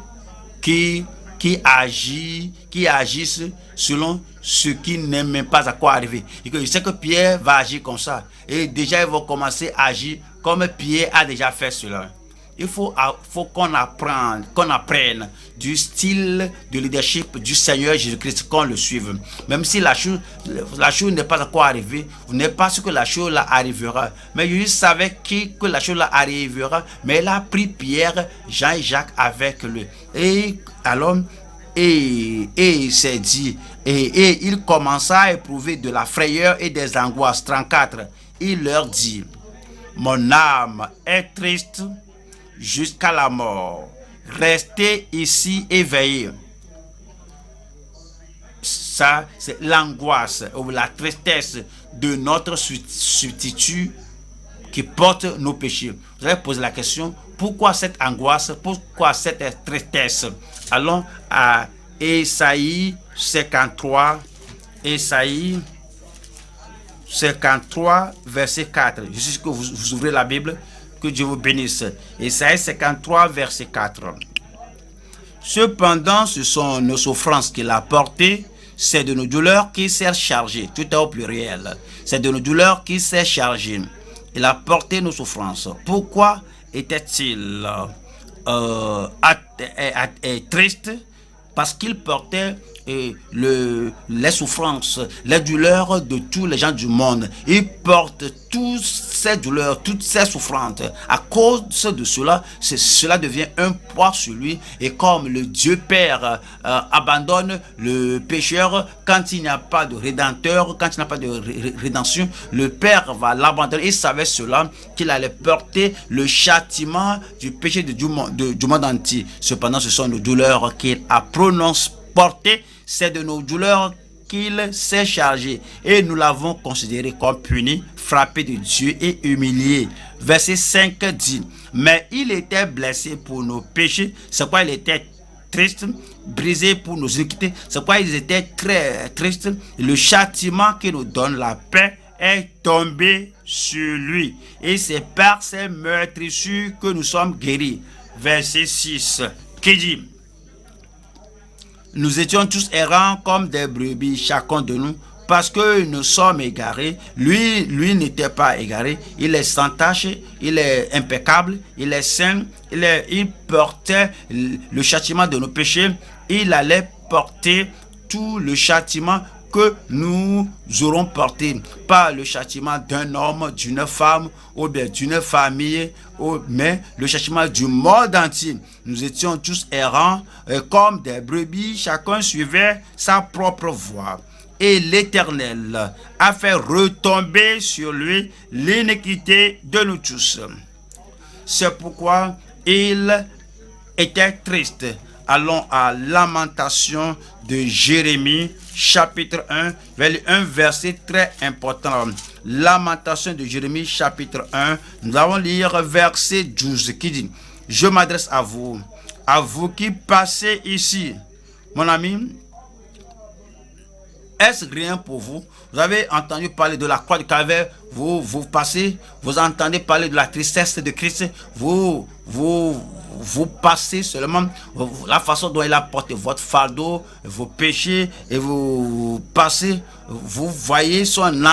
agissent selon ce qui n'est même pas à quoi arriver. Et que je sais que Pierre va agir comme ça. Et déjà, ils vont commencer à agir comme Pierre a déjà fait cela. Il faut qu'on apprenne du style de leadership du Seigneur Jésus-Christ, qu'on le suive. Même si la chose n'est pas à quoi arriver, vous n'êtes pas sûr que la chose là arrivera. Mais Jésus savait que la chose là arrivera, mais il a pris Pierre, Jean et Jacques avec lui. Et alors, et il s'est dit, et il commença à éprouver de la frayeur et des angoisses. 34. Il leur dit, mon âme est triste jusqu'à la mort. Restez ici éveillés. Ça, c'est l'angoisse ou la tristesse de notre substitut qui porte nos péchés. Vous allez poser la question, pourquoi cette angoisse, pourquoi cette tristesse? Allons à Ésaïe 53. Ésaïe 53, verset 4. Je suis sûr que vous ouvrez la Bible. Que Dieu vous bénisse. Ésaïe 53, verset 4. Cependant, ce sont nos souffrances qu'il a portées, c'est de nos douleurs qu'il s'est chargé. Tout est au pluriel. C'est de nos douleurs qu'il s'est chargé. Il a porté nos souffrances. Pourquoi était-il triste? parce qu'il portait les souffrances, les douleurs de tous les gens du monde. Il porte toutes ces douleurs, toutes ces souffrances. À cause de cela, cela devient un poids sur lui. Et comme le Dieu Père abandonne le pécheur quand il n'y a pas de rédempteur, quand il n'y a pas de rédemption, le Père va l'abandonner. Il savait cela, qu'il allait porter le châtiment du péché du monde entier. Cependant, ce sont nos douleurs qu'il a prononcées, portées. C'est de nos douleurs qu'il s'est chargé et nous l'avons considéré comme puni, frappé de Dieu et humilié. Verset 5 dit, mais il était blessé pour nos péchés, c'est quoi il était triste, brisé pour nos iniquités, c'est quoi il était très triste. Le châtiment qui nous donne la paix est tombé sur lui et c'est par ses meurtrissures que nous sommes guéris. Verset 6 qui dit, nous étions tous errants comme des brebis, chacun de nous, parce que nous sommes égarés. Lui n'était pas égaré. Il est sans tache, il est impeccable, il est saint, il portait le châtiment de nos péchés. Il allait porter tout le châtiment que nous aurons porté, pas le châtiment d'un homme, d'une femme ou bien d'une famille, mais le châtiment du monde entier. Nous étions tous errants comme des brebis, chacun suivait sa propre voie. Et l'Éternel a fait retomber sur lui l'iniquité de nous tous. C'est pourquoi il était triste. Allons à Lamentation de Jérémie, chapitre 1, verset très important. Lamentation de Jérémie, chapitre 1, nous allons lire verset 12 qui dit, je m'adresse à vous qui passez ici. Mon ami, est-ce rien pour vous? Vous avez entendu parler de la croix du Calvaire, vous passez, vous entendez parler de la tristesse de Christ, vous passez seulement la façon dont il a porté votre fardeau, vos péchés, et vous passez, vous voyez son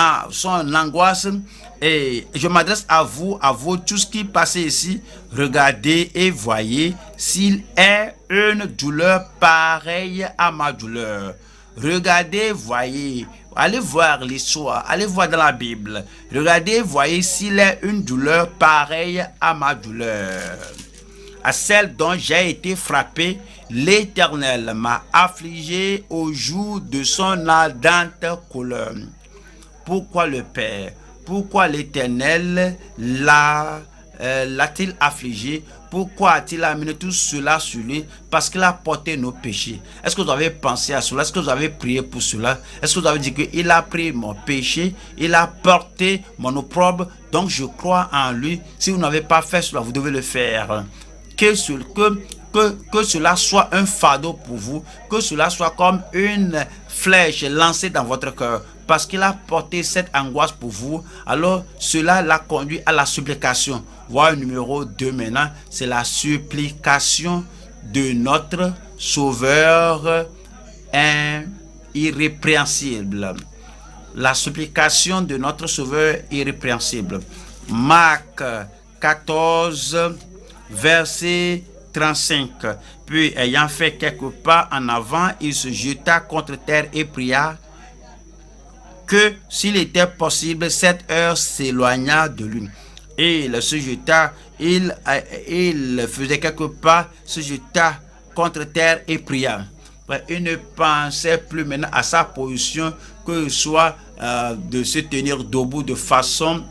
angoisse. Et je m'adresse à vous tous qui passez ici, regardez et voyez s'il est une douleur pareille à ma douleur. Regardez, voyez, allez voir l'histoire, allez voir dans la Bible. Regardez, voyez s'il est une douleur pareille à ma douleur. À celle dont j'ai été frappé, l'Éternel m'a affligé au jour de son ardente colère. Pourquoi le Père, pourquoi l'Éternel l'a-t-il affligé? Pourquoi a-t-il amené tout cela sur lui? Parce qu'il a porté nos péchés. Est-ce que vous avez pensé à cela? Est-ce que vous avez prié pour cela? Est-ce que vous avez dit qu'il a pris mon péché? Il a porté mon opprobre. Donc je crois en lui. Si vous n'avez pas fait cela, vous devez le faire. Que cela soit un fardeau pour vous. Que cela soit comme une flèche lancée dans votre cœur. Parce qu'il a porté cette angoisse pour vous, alors cela l'a conduit à la supplication. Voilà numéro 2 maintenant, c'est la supplication de notre Sauveur irrépréhensible. La supplication de notre Sauveur irrépréhensible. Marc 14, verset 35. Puis ayant fait quelques pas en avant, il se jeta contre terre et pria que s'il était possible, cette heure s'éloigna de lui. Et il se jeta, il faisait quelques pas, se jeta contre terre et pria. Il ne pensait plus maintenant à sa position que ce soit de se tenir debout de façon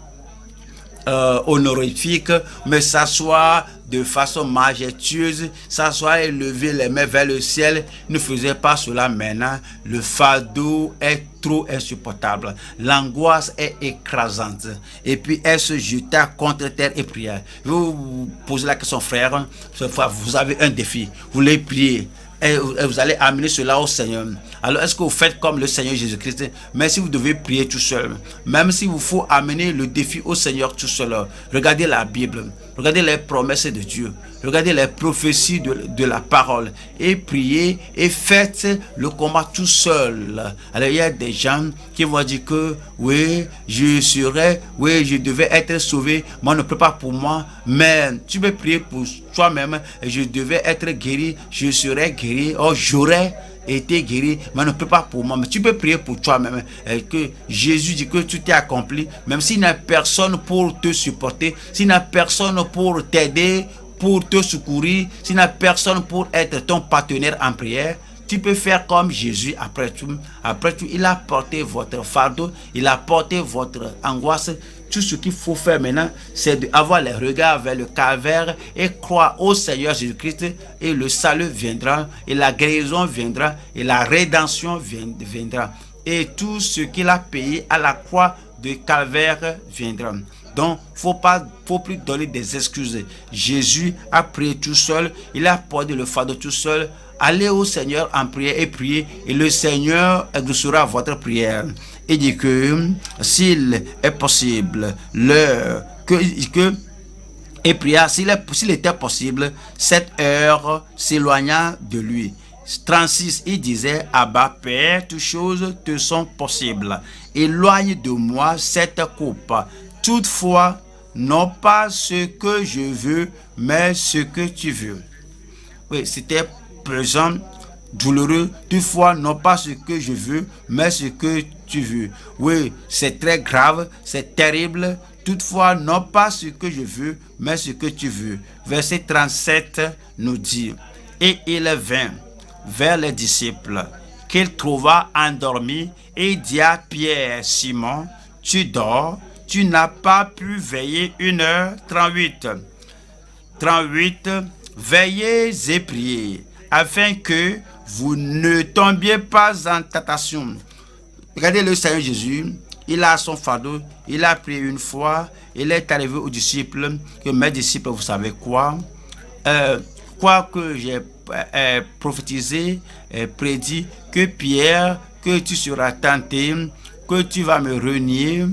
honorifique, mais s'asseoir de façon majestueuse, s'asseoir et lever les mains vers le ciel. Ne faisait pas cela maintenant. Le fardeau est trop insupportable. L'angoisse est écrasante. Et puis elle se jeta contre terre et pria. Vous vous posez la question, frère, vous avez un défi. Vous voulez prier. Et vous allez amener cela au Seigneur. Alors, est-ce que vous faites comme le Seigneur Jésus-Christ? Mais si vous devez prier tout seul, même si vous faut amener le défi au Seigneur tout seul, regardez la Bible, regardez les promesses de Dieu, regardez les prophéties de la parole et priez et faites le combat tout seul. Alors, il y a des gens qui vont dire que oui, je devais être sauvé, mais on ne prie pas pour moi, mais tu peux prier pour toi-même, je devais être guéri, je serais guéri, oh, j'aurais été guéri, mais ne peut pas pour moi. Mais tu peux prier pour toi-même. Que Jésus dit que tout est accompli, même s'il n'y a personne pour te supporter, s'il n'y a personne pour t'aider, pour te secourir, s'il n'y a personne pour être ton partenaire en prière. Tu peux faire comme Jésus après tout. Après tout, il a porté votre fardeau, il a porté votre angoisse. Tout ce qu'il faut faire maintenant, c'est d'avoir les regards vers le calvaire et croire au Seigneur Jésus-Christ et le salut viendra, et la guérison viendra, et la rédemption viendra. Et tout ce qu'il a payé à la croix de calvaire viendra. Donc, faut plus donner des excuses. Jésus a prié tout seul, il a porté le fardeau tout seul. Allez au Seigneur en prière et priez, et le Seigneur exaucera votre prière. Et dit que s'il est possible, et pria, s'il était possible, cette heure s'éloigna de lui. 36, il disait, Abba, Père, toutes choses te sont possibles. Éloigne de moi cette coupe. Toutefois, non pas ce que je veux, mais ce que tu veux. Oui, c'était pesant, douloureux, toutefois, non pas ce que je veux, mais ce que tu veux. Oui, c'est très grave, c'est terrible, toutefois, non pas ce que je veux, mais ce que tu veux. Verset 37 nous dit, et il vint vers les disciples, qu'il trouva endormis, et dit à Pierre, Simon, tu dors, tu n'as pas pu veiller 1h38. 38, veillez et priez, afin que vous ne tombiez pas en tentation. Regardez le Seigneur Jésus, il a son fardeau, il a prié une fois, il est arrivé aux disciples, que mes disciples, vous savez quoi? Quoi que j'ai prophétisé, prédit, que Pierre, que tu seras tenté, que tu vas me renier,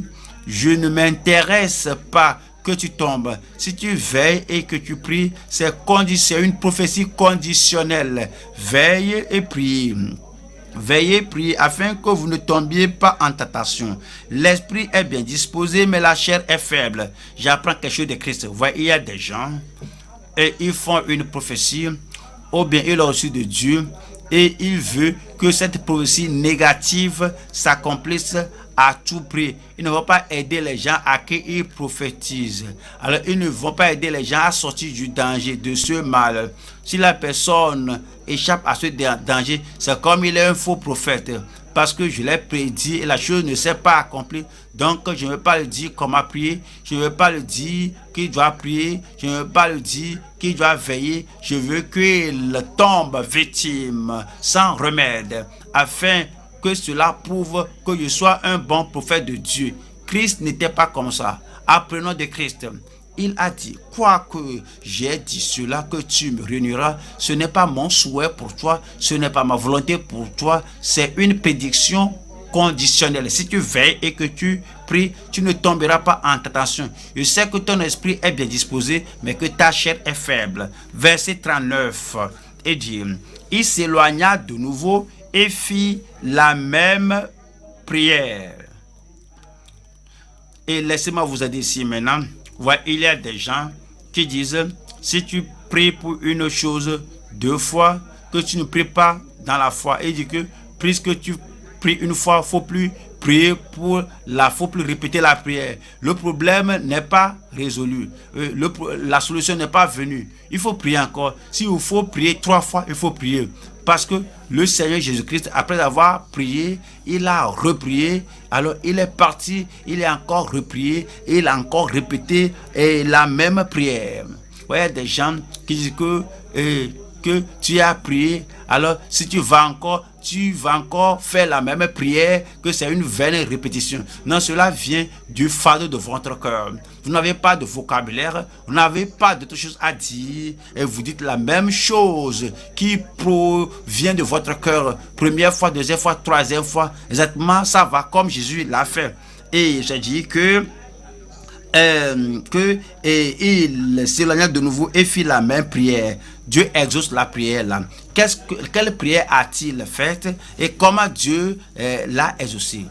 je ne m'intéresse pas que tu tombes. Si tu veilles et que tu pries, c'est une prophétie conditionnelle. Veille et prie. Veillez, priez, afin que vous ne tombiez pas en tentation. L'esprit est bien disposé, mais la chair est faible. J'apprends quelque chose de Christ. Vous voyez, il y a des gens, et ils font une prophétie, ou bien ils l'ont reçu de Dieu, et il veut que cette prophétie négative s'accomplisse à tout prix. Ils ne vont pas aider les gens à qui ils prophétisent. Alors, ils ne vont pas aider les gens à sortir du danger, de ce mal. Si la personne échappe à ce danger, c'est comme il est un faux prophète. Parce que je l'ai prédit et la chose ne s'est pas accomplie. Donc, je ne veux pas le dire comment prier. Je ne veux pas le dire qu'il doit prier. Je ne veux pas le dire qu'il doit veiller. Je veux qu'il tombe victime sans remède, afin que cela prouve que je sois un bon prophète de Dieu. Christ n'était pas comme ça. Apprenons de Christ. Il a dit, quoique j'ai dit cela, que tu me réuniras, ce n'est pas mon souhait pour toi, ce n'est pas ma volonté pour toi, c'est une prédiction conditionnelle. Si tu veilles et que tu pries, tu ne tomberas pas en tentation. Je sais que ton esprit est bien disposé, mais que ta chair est faible. Verset 39, et dit, il s'éloigna de nouveau et fit la même prière. Et laissez-moi vous aider ici maintenant. Ouais, il y a des gens qui disent, si tu pries pour une chose 2 fois, que tu ne pries pas dans la foi. Et il dit que, puisque tu pries une fois, il ne faut plus prier faut plus répéter la prière. Le problème n'est pas résolu. La solution n'est pas venue. Il faut prier encore. S'il faut prier 3 fois, il faut prier. Parce que le Seigneur Jésus-Christ, après avoir prié, il a reprié. Alors il est parti, il est encore reprié, et il a encore répété la même prière. Vous voyez des gens qui disent que tu as prié alors si tu vas encore faire la même prière, que c'est une vaine répétition. Non, cela vient du fardeau de votre cœur. Vous n'avez pas de vocabulaire, vous n'avez pas d'autre chose à dire, et vous dites la même chose qui provient de votre cœur. Première fois, deuxième fois, troisième fois, exactement, ça va comme Jésus l'a fait. Et j'ai dit il s'éloigna de nouveau et fit la même prière. Dieu exauce la prière là. Quelle prière a-t-il faite et comment Dieu l'a exaucé?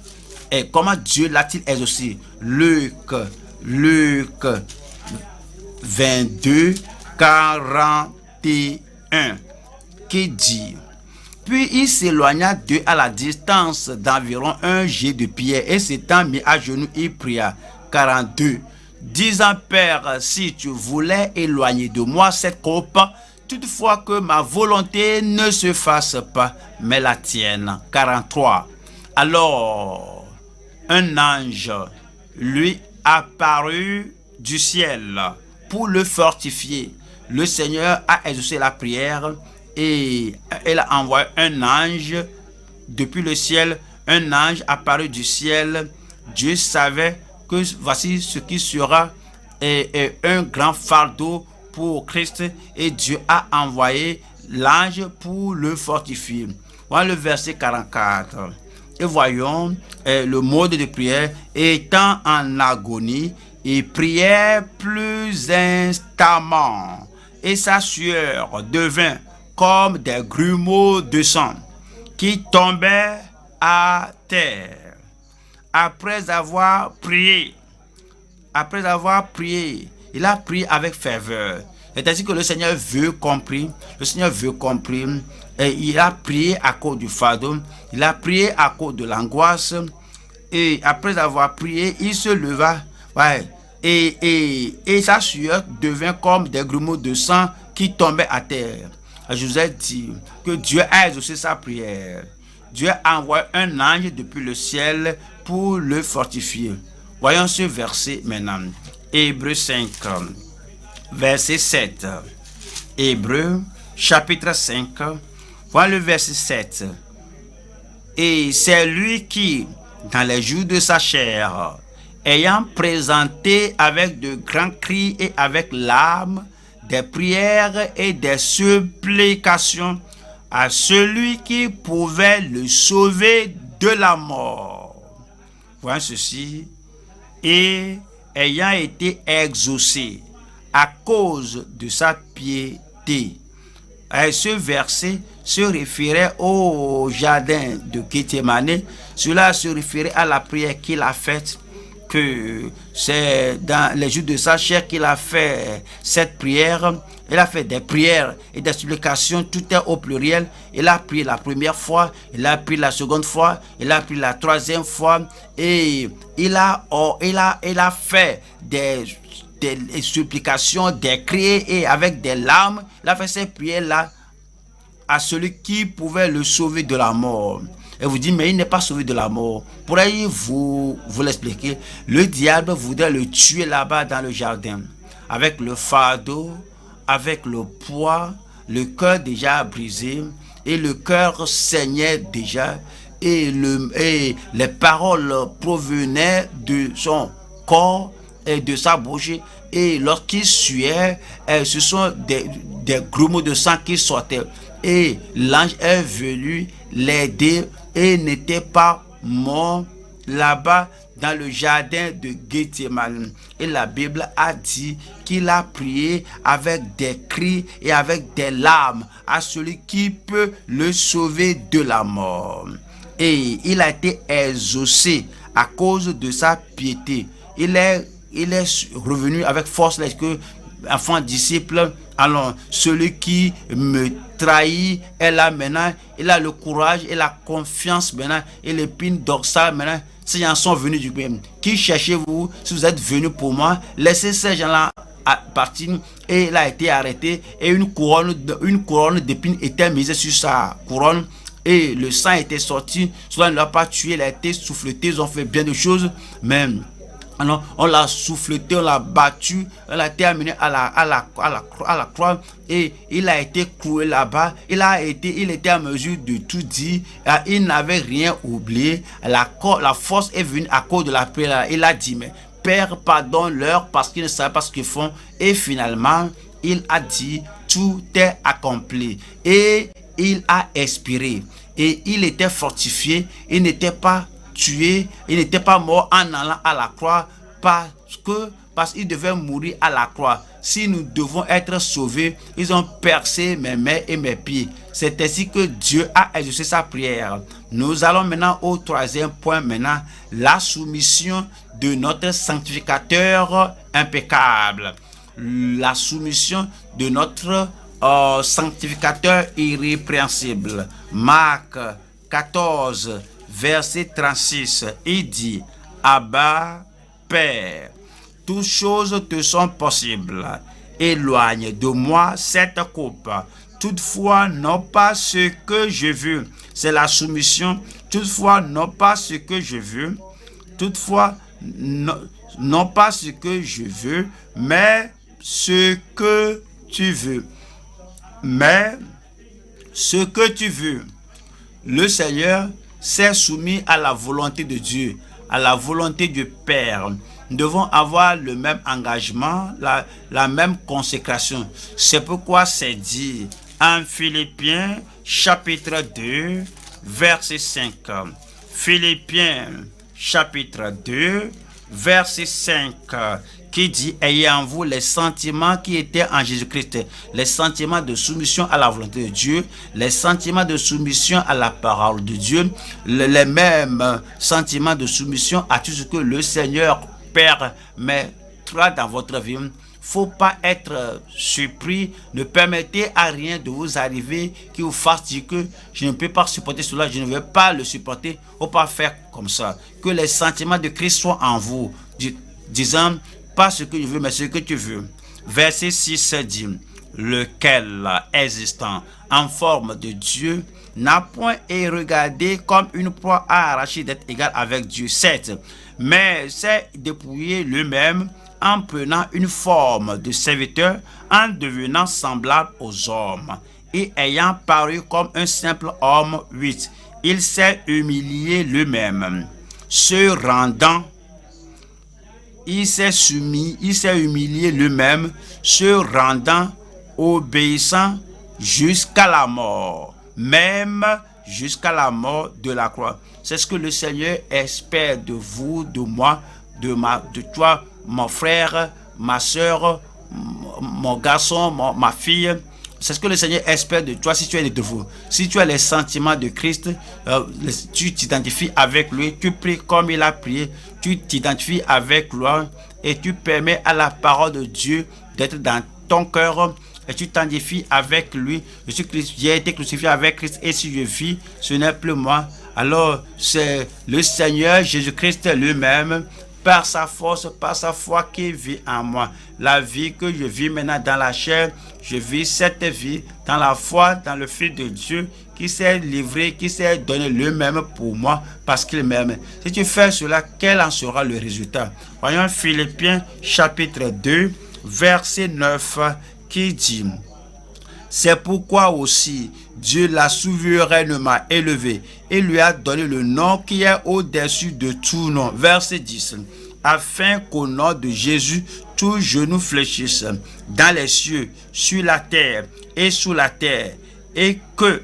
Et comment Dieu l'a-t-il exaucé? Luc 22, 41 qui dit: puis il s'éloigna d'eux à la distance d'environ un jet de pierre et s'étant mis à genoux, il pria. 42. Disant: Père, si tu voulais éloigner de moi cette coupe, toutefois que ma volonté ne se fasse pas, mais la tienne. 43. Alors, un ange lui apparut du ciel pour le fortifier. Le Seigneur a exaucé la prière et il a envoyé un ange depuis le ciel. Un ange apparu du ciel. Dieu savait que voici ce qui sera un grand fardeau pour Christ, et Dieu a envoyé l'ange pour le fortifier. Voilà le verset 44. Et voyons le mode de prière. Étant en agonie, il priait plus instamment, et sa sueur devint comme des grumeaux de sang qui tombaient à terre. Après avoir prié, il a prié avec ferveur. C'est ainsi que le Seigneur veut comprendre. Et il a prié à cause du fardeau, il a prié à cause de l'angoisse. Et après avoir prié, il se leva. Et sa sueur devint comme des grumeaux de sang qui tombaient à terre. Je vous ai dit que Dieu a exaucé sa prière. Dieu a envoyé un ange depuis le ciel pour le fortifier. Voyons ce verset maintenant. Hébreux 5, verset 7. Hébreux, chapitre 5, voilà le verset 7. Et c'est lui qui, dans les jours de sa chair, ayant présenté avec de grands cris et avec larmes, des prières et des supplications à celui qui pouvait le sauver de la mort. Voyons ceci. Et ayant été exaucé à cause de sa piété. Et ce verset se référait au jardin de Gethsémani. Cela se référait à la prière qu'il a faite, que c'est dans les jours de sa chair qu'il a fait cette prière. Il a fait des prières et des supplications, tout est au pluriel. Il a prié la première fois, il a prié la seconde fois, il a prié la troisième fois, et il a fait des supplications, des cris et avec des larmes. Il a fait ces prières-là à celui qui pouvait le sauver de la mort. Et vous dites, mais il n'est pas sauvé de la mort. Pourriez-vous l'expliquer? Le diable voudrait le tuer là-bas dans le jardin, avec le fardeau, avec le poids, le cœur déjà brisé, et le cœur saignait déjà, et les paroles provenaient de son corps et de sa bouche, et lorsqu'il suait, ce sont des grumeaux de sang qui sortaient, et l'ange est venu l'aider et n'était pas mort là-bas dans le jardin de Gethsémani. Et la Bible a dit qu'il a prié avec des cris et avec des larmes à celui qui peut le sauver de la mort. Et il a été exaucé à cause de sa piété. Il est revenu avec force, que enfant disciple, alors celui qui me trahit est là maintenant, il a le courage et la confiance maintenant, et l'épine dorsale maintenant. Ces gens sont venus du bien. Qui cherchez-vous? Si vous êtes venus pour moi, laissez ces gens-là partir. Et il a été arrêté, et une couronne d'épines était mise sur sa couronne, et le sang était sorti. Cela ne l'a pas tué, il a été souffleté, ils ont fait bien de choses, mais Alors, on l'a souffleté, on l'a battu, on l'a été amené à la croix et il a été cloué là-bas. Il était à mesure de tout dire. Il n'avait rien oublié. La force est venue à cause de la prière. Il a dit, mais Père, pardonne-leur parce qu'ils ne savent pas ce qu'ils font. Et finalement, il a dit, tout est accompli. Et il a expiré. Et il était fortifié. Il n'était pas tué, il n'était pas mort en allant à la croix parce qu'il devait mourir à la croix. Si nous devons être sauvés, ils ont percé mes mains et mes pieds. C'est ainsi que Dieu a exaucé sa prière. Nous allons maintenant au troisième point, maintenant, la soumission de notre sanctificateur impeccable. La soumission de notre sanctificateur irrépréhensible. Marc 14, verset 36, il dit, Abba, Père, toutes choses te sont possibles. Éloigne de moi cette coupe. Toutefois, non pas ce que je veux. C'est la soumission. Toutefois, non pas ce que je veux. Toutefois, non pas ce que je veux, mais ce que tu veux. Mais ce que tu veux. Le Seigneur s'est soumis à la volonté de Dieu, à la volonté du Père. Nous devons avoir le même engagement, la même consécration. C'est pourquoi c'est dit en Philippiens chapitre 2, verset 5. Philippiens chapitre 2, verset 5, qui dit, ayez en vous les sentiments qui étaient en Jésus-Christ, les sentiments de soumission à la volonté de Dieu, les sentiments de soumission à la parole de Dieu, les mêmes sentiments de soumission à tout ce que le Seigneur Père mettra dans votre vie. Faut pas être surpris, ne permettez à rien de vous arriver qui vous fasse dire que je ne peux pas supporter cela, je ne veux pas le supporter. Faut pas faire comme ça. Que les sentiments de Christ soient en vous, disant pas ce que je veux, mais ce que tu veux. Verset 6 dit, lequel existant en forme de Dieu n'a point été regardé comme une proie à arracher d'être égal avec Dieu, certes, mais s'est dépouillé lui-même en prenant une forme de serviteur, en devenant semblable aux hommes, et ayant paru comme un simple homme, 8, il s'est humilié lui-même, se rendant, il s'est humilié lui-même, se rendant obéissant jusqu'à la mort, même jusqu'à la mort de la croix. C'est ce que le Seigneur espère de vous, de moi, de toi, mon frère, ma soeur, mon garçon, ma fille. C'est ce que le Seigneur espère de toi si tu es de vous. Si tu as les sentiments de Christ, tu t'identifies avec lui, tu pries comme il a prié, tu t'identifies avec lui et tu permets à la parole de Dieu d'être dans ton cœur et tu t'identifies avec lui. J'ai été crucifié avec Christ et si je vis, ce n'est plus moi. Alors c'est le Seigneur Jésus-Christ lui-même, par sa force, par sa foi qui vit en moi. La vie que je vis maintenant dans la chair, je vis cette vie dans la foi, dans le Fils de Dieu qui s'est livré, qui s'est donné lui-même pour moi parce qu'il m'aime. Si tu fais cela, quel en sera le résultat? Voyons Philippiens chapitre 2, verset 9 qui dit, c'est pourquoi aussi Dieu l'a souverainement élevé et lui a donné le nom qui est au-dessus de tout nom. Verset 10. Afin qu'au nom de Jésus, tout genou fléchisse dans les cieux, sur la terre et sous la terre. Et que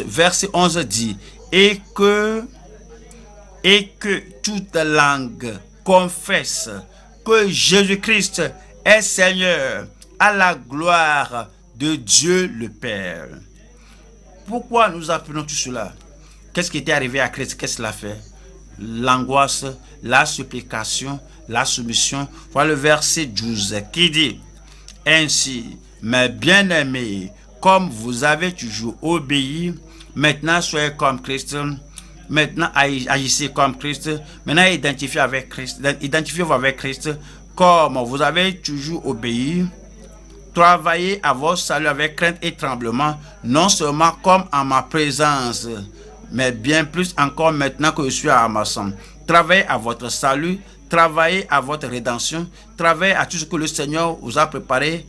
verset 11 dit, et que toute langue confesse que Jésus-Christ est Seigneur, à la gloire de Dieu le Père. Pourquoi nous apprenons tout cela? Qu'est-ce qui était arrivé à Christ? Qu'est-ce qu'il a fait? L'angoisse, la supplication, la soumission. Voilà le verset 12 qui dit, ainsi, mes bien-aimés, comme vous avez toujours obéi, maintenant soyez comme Christ, maintenant agissez comme Christ, maintenant identifiez avec Christ, identifiez-vous avec Christ, comme vous avez toujours obéi. Travaillez à votre salut avec crainte et tremblement, non seulement comme en ma présence, mais bien plus encore maintenant que je suis à ma somme. Travaillez à votre salut Travaillez à votre rédemption. Travaillez à tout ce que le Seigneur vous a préparé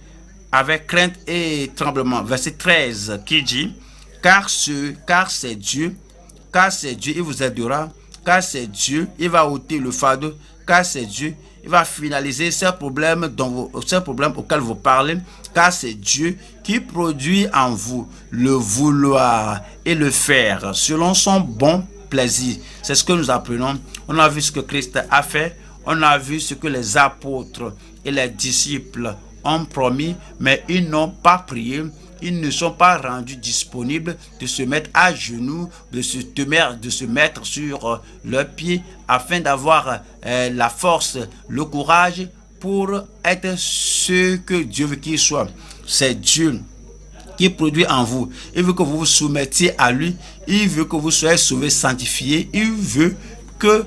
avec crainte et tremblement. Verset 13 qui dit, car c'est Dieu, il vous aidera, car c'est Dieu, il va ôter le fardeau, car c'est Dieu, il va finaliser ces problèmes auxquels vous parlez, car c'est Dieu qui produit en vous le vouloir et le faire selon son bon plaisir. C'est ce que nous apprenons. On a vu ce que Christ a fait, on a vu ce que les apôtres et les disciples ont promis, mais ils n'ont pas prié. Ils ne sont pas rendus disponibles de se mettre à genoux, de se mettre sur leurs pieds afin d'avoir la force, le courage pour être ce que Dieu veut qu'ils soient. C'est Dieu qui produit en vous. Il veut que vous vous soumettiez à lui. Il veut que vous soyez sauvés, sanctifiés. Il veut que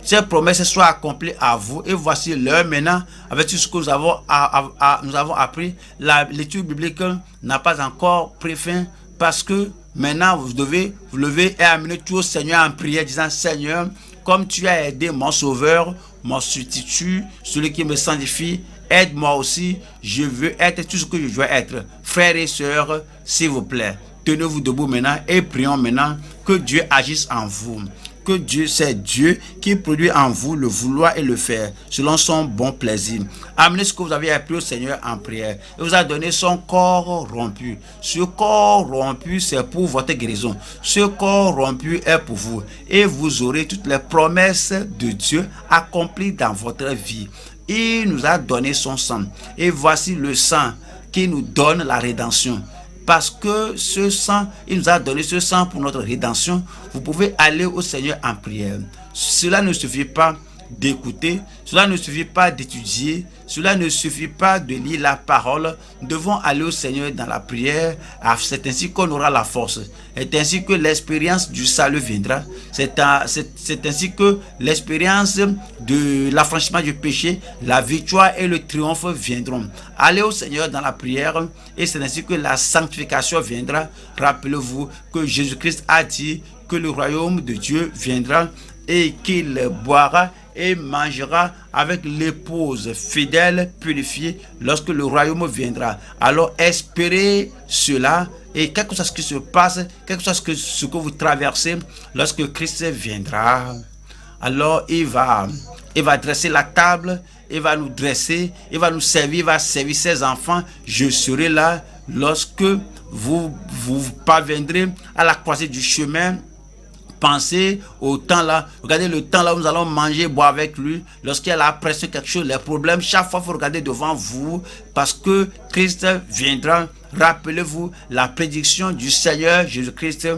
ces promesses soient accomplies à vous. Et voici l'heure maintenant, avec tout ce que nous avons appris. L'étude biblique n'a pas encore pris fin parce que maintenant vous devez vous lever et amener tout au Seigneur en prière, disant, Seigneur, comme tu as aidé mon sauveur, mon substitut, celui qui me sanctifie, aide-moi aussi. Je veux être tout ce que je dois être. Frères et sœurs, s'il vous plaît, tenez-vous debout maintenant et prions maintenant que Dieu agisse en vous. Que Dieu, c'est Dieu qui produit en vous le vouloir et le faire selon son bon plaisir. Amenez ce que vous avez appris au Seigneur en prière. Il vous a donné son corps rompu. Ce corps rompu, c'est pour votre guérison. Ce corps rompu est pour vous. Et vous aurez toutes les promesses de Dieu accomplies dans votre vie. Il nous a donné son sang. Et voici le sang qui nous donne la rédemption. Parce que ce sang, il nous a donné ce sang pour notre rédemption. Vous pouvez aller au Seigneur en prière. Cela ne suffit pas d'écouter, cela ne suffit pas d'étudier, cela ne suffit pas de lire la parole. Nous devons aller au Seigneur dans la prière. C'est ainsi qu'on aura la force. C'est ainsi que l'expérience du salut viendra. C'est ainsi que l'expérience de l'affranchissement du péché, la victoire et le triomphe viendront. Allez au Seigneur dans la prière et c'est ainsi que la sanctification viendra. Rappelez-vous que Jésus-Christ a dit que le royaume de Dieu viendra et qu'il boira et mangera avec l'épouse fidèle purifiée lorsque le royaume viendra. Alors espérez cela et quelque chose qui se passe, quelque chose ce que vous traversez lorsque Christ viendra. Alors il va dresser la table, il va nous dresser, il va nous servir, il va servir ses enfants. Je serai là lorsque vous parviendrez à la croisée du chemin. Pensez au temps là, regardez le temps là où nous allons manger, boire avec lui. Lorsqu'il y a la pression, quelque chose, les problèmes, chaque fois il faut regarder devant vous parce que Christ viendra. Rappelez-vous la prédiction du Seigneur Jésus-Christ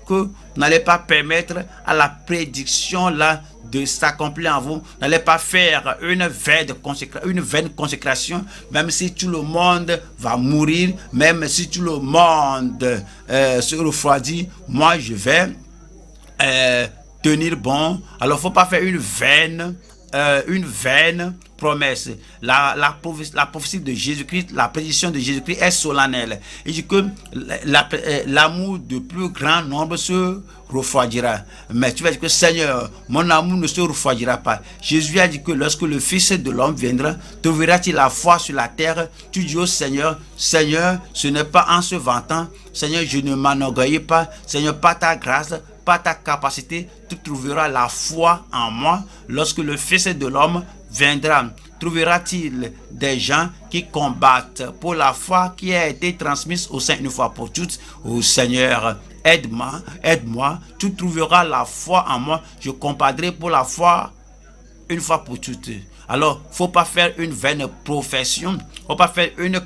que vous n'allez pas permettre à la prédiction là de s'accomplir en vous. Vous n'allez pas faire une vaine consécration, même si tout le monde va mourir, même si tout le monde se refroidit. Moi, je vais tenir bon. Alors il ne faut pas faire une vaine promesse. La prophétie de Jésus-Christ, la prédiction de Jésus-Christ est solennelle. Il dit que l'amour de plus grand nombre se refroidira. Mais tu vas dire que Seigneur, mon amour ne se refroidira pas. Jésus a dit que lorsque le Fils de l'homme viendra, trouveras-tu la foi sur la terre? Tu dis au Seigneur, Seigneur, ce n'est pas en se vantant. Seigneur, je ne m'enorgueillis pas. Seigneur, par ta grâce, par ta capacité, tu trouveras la foi en moi lorsque le Fils de l'homme viendra. Trouvera-t-il des gens qui combattent pour la foi qui a été transmise au sein une fois pour toutes? Ô Seigneur, aide-moi, tu trouveras la foi en moi, je combattrai pour la foi une fois pour toutes. Alors, faut pas faire une vaine profession, faut pas faire une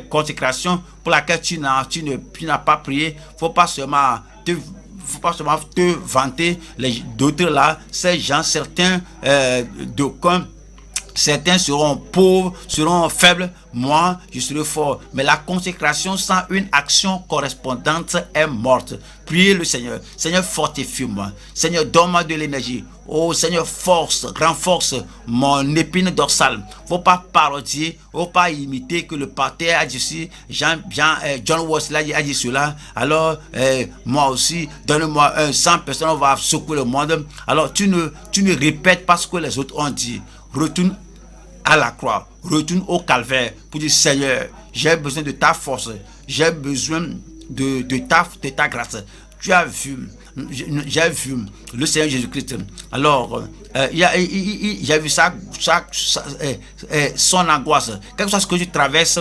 consécration pour laquelle tu n'as pas prié, faut pas seulement te vanter. D'autres là, ces gens, certains d'aucuns Certains seront pauvres, seront faibles. Moi, je serai fort. Mais la consécration sans une action correspondante est morte. Priez le Seigneur. Seigneur, fortifie-moi. Seigneur, donne-moi de l'énergie. Oh Seigneur, force, renforce mon épine dorsale. Faut pas parodier, faut pas imiter que le pasteur a dit ceci, John Wesley a dit cela. Alors, moi aussi, donne-moi 100 personnes, on va secouer le monde. Alors, tu ne répètes pas ce que les autres ont dit. Retourne à la croix, retourne au calvaire pour dire Seigneur, j'ai besoin de ta force, j'ai besoin de ta grâce. Tu as vu, j'ai vu le Seigneur Jésus-Christ. Alors, j'ai vu son angoisse. Quelque chose que tu traverses,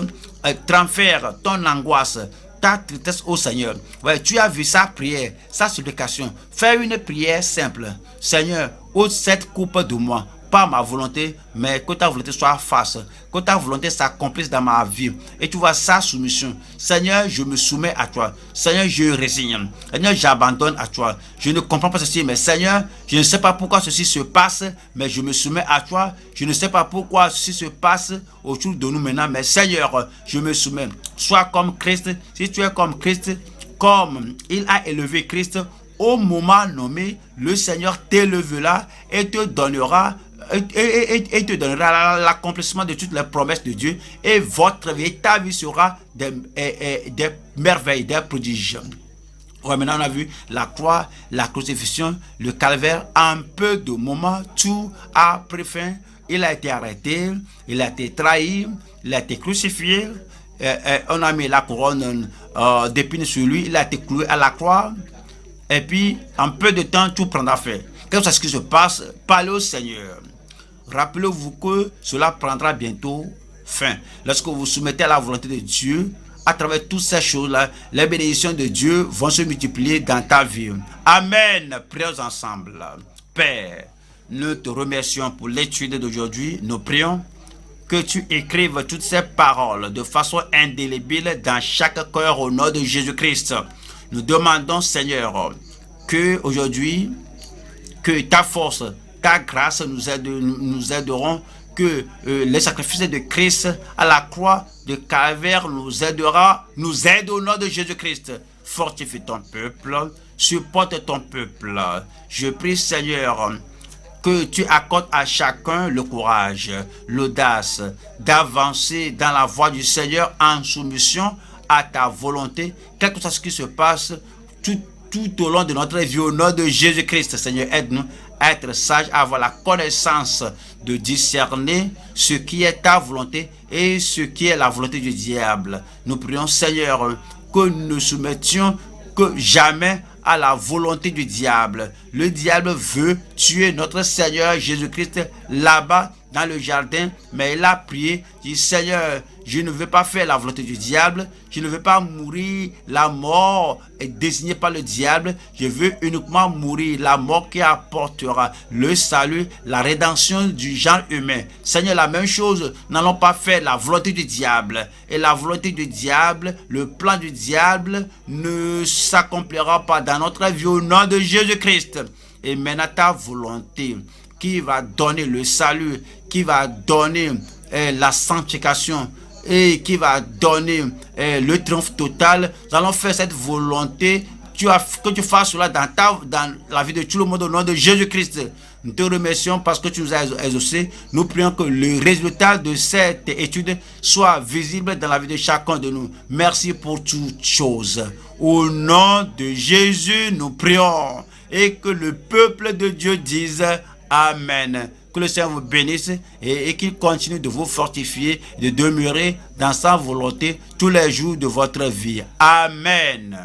transfère ton angoisse, ta tristesse au Seigneur. Ouais, tu as vu sa prière, sa supplication. Fais une prière simple. Seigneur, ôte cette coupe de moi. Pas ma volonté, mais que ta volonté soit face, que ta volonté s'accomplisse dans ma vie. Et tu vois sa soumission. Seigneur, je me soumets à toi. Seigneur, je résigne. Seigneur, j'abandonne à toi. Je ne comprends pas ceci, mais Seigneur, je ne sais pas pourquoi ceci se passe, mais je me soumets à toi. Je ne sais pas pourquoi ceci se passe autour de nous maintenant, mais Seigneur, je me soumets. Sois comme Christ. Si tu es comme Christ, comme il a élevé Christ, au moment nommé, le Seigneur t'élèvera et te donnera l'accomplissement de toutes les promesses de Dieu, et votre vie, ta vie sera des merveilles, des prodiges. Ouais, maintenant on a vu la croix, la crucifixion, le calvaire. En peu de moments, tout a pris fin. Il a été arrêté, il a été trahi, il a été crucifié. On a mis la couronne d'épines sur lui, il a été cloué à la croix. Et puis, en peu de temps, tout prendra fin. Qu'est-ce qui se passe? Parlez au Seigneur. Rappelez-vous que cela prendra bientôt fin. Lorsque vous vous soumettez à la volonté de Dieu, à travers toutes ces choses-là, les bénédictions de Dieu vont se multiplier dans ta vie. Amen. Prions ensemble. Père, nous te remercions pour l'étude d'aujourd'hui. Nous prions que tu écrives toutes ces paroles de façon indélébile dans chaque cœur au nom de Jésus-Christ. Nous demandons, Seigneur, que aujourd'hui, que ta force, ta grâce nous aideront, que les sacrifices de Christ à la croix de Calvaire nous aide au nom de Jésus-Christ. Fortifie ton peuple, supporte ton peuple. Je prie, Seigneur, que tu accordes à chacun le courage, l'audace d'avancer dans la voie du Seigneur en soumission à ta volonté, quel que soit ce qui se passe tout au long de notre vie, au nom de Jésus-Christ. Seigneur, aide-nous à être sages, à avoir la connaissance de discerner ce qui est ta volonté et ce qui est la volonté du diable. Nous prions, Seigneur, que nous ne soumettions que jamais à la volonté du diable. Le diable veut tuer notre Seigneur Jésus-Christ là-bas dans le jardin, mais il a prié, dit Seigneur, je ne veux pas faire la volonté du diable, je ne veux pas mourir la mort désignée par le diable, je veux uniquement mourir la mort qui apportera le salut, la rédemption du genre humain. Seigneur, la même chose, n'allons pas faire la volonté du diable. Et la volonté du diable, le plan du diable ne s'accomplira pas dans notre vie au nom de Jésus-Christ. Et maintenant ta volonté qui va donner le salut, qui va donner la sanctification et qui va donner le triomphe total. Nous allons faire cette volonté, que tu fasses cela dans la vie de tout le monde au nom de Jésus-Christ. Nous te remercions parce que tu nous as exaucés. Nous prions que le résultat de cette étude soit visible dans la vie de chacun de nous. Merci pour toutes choses. Au nom de Jésus, nous prions. Et que le peuple de Dieu dise Amen. Que le Seigneur vous bénisse et qu'il continue de vous fortifier, de demeurer dans sa volonté tous les jours de votre vie. Amen.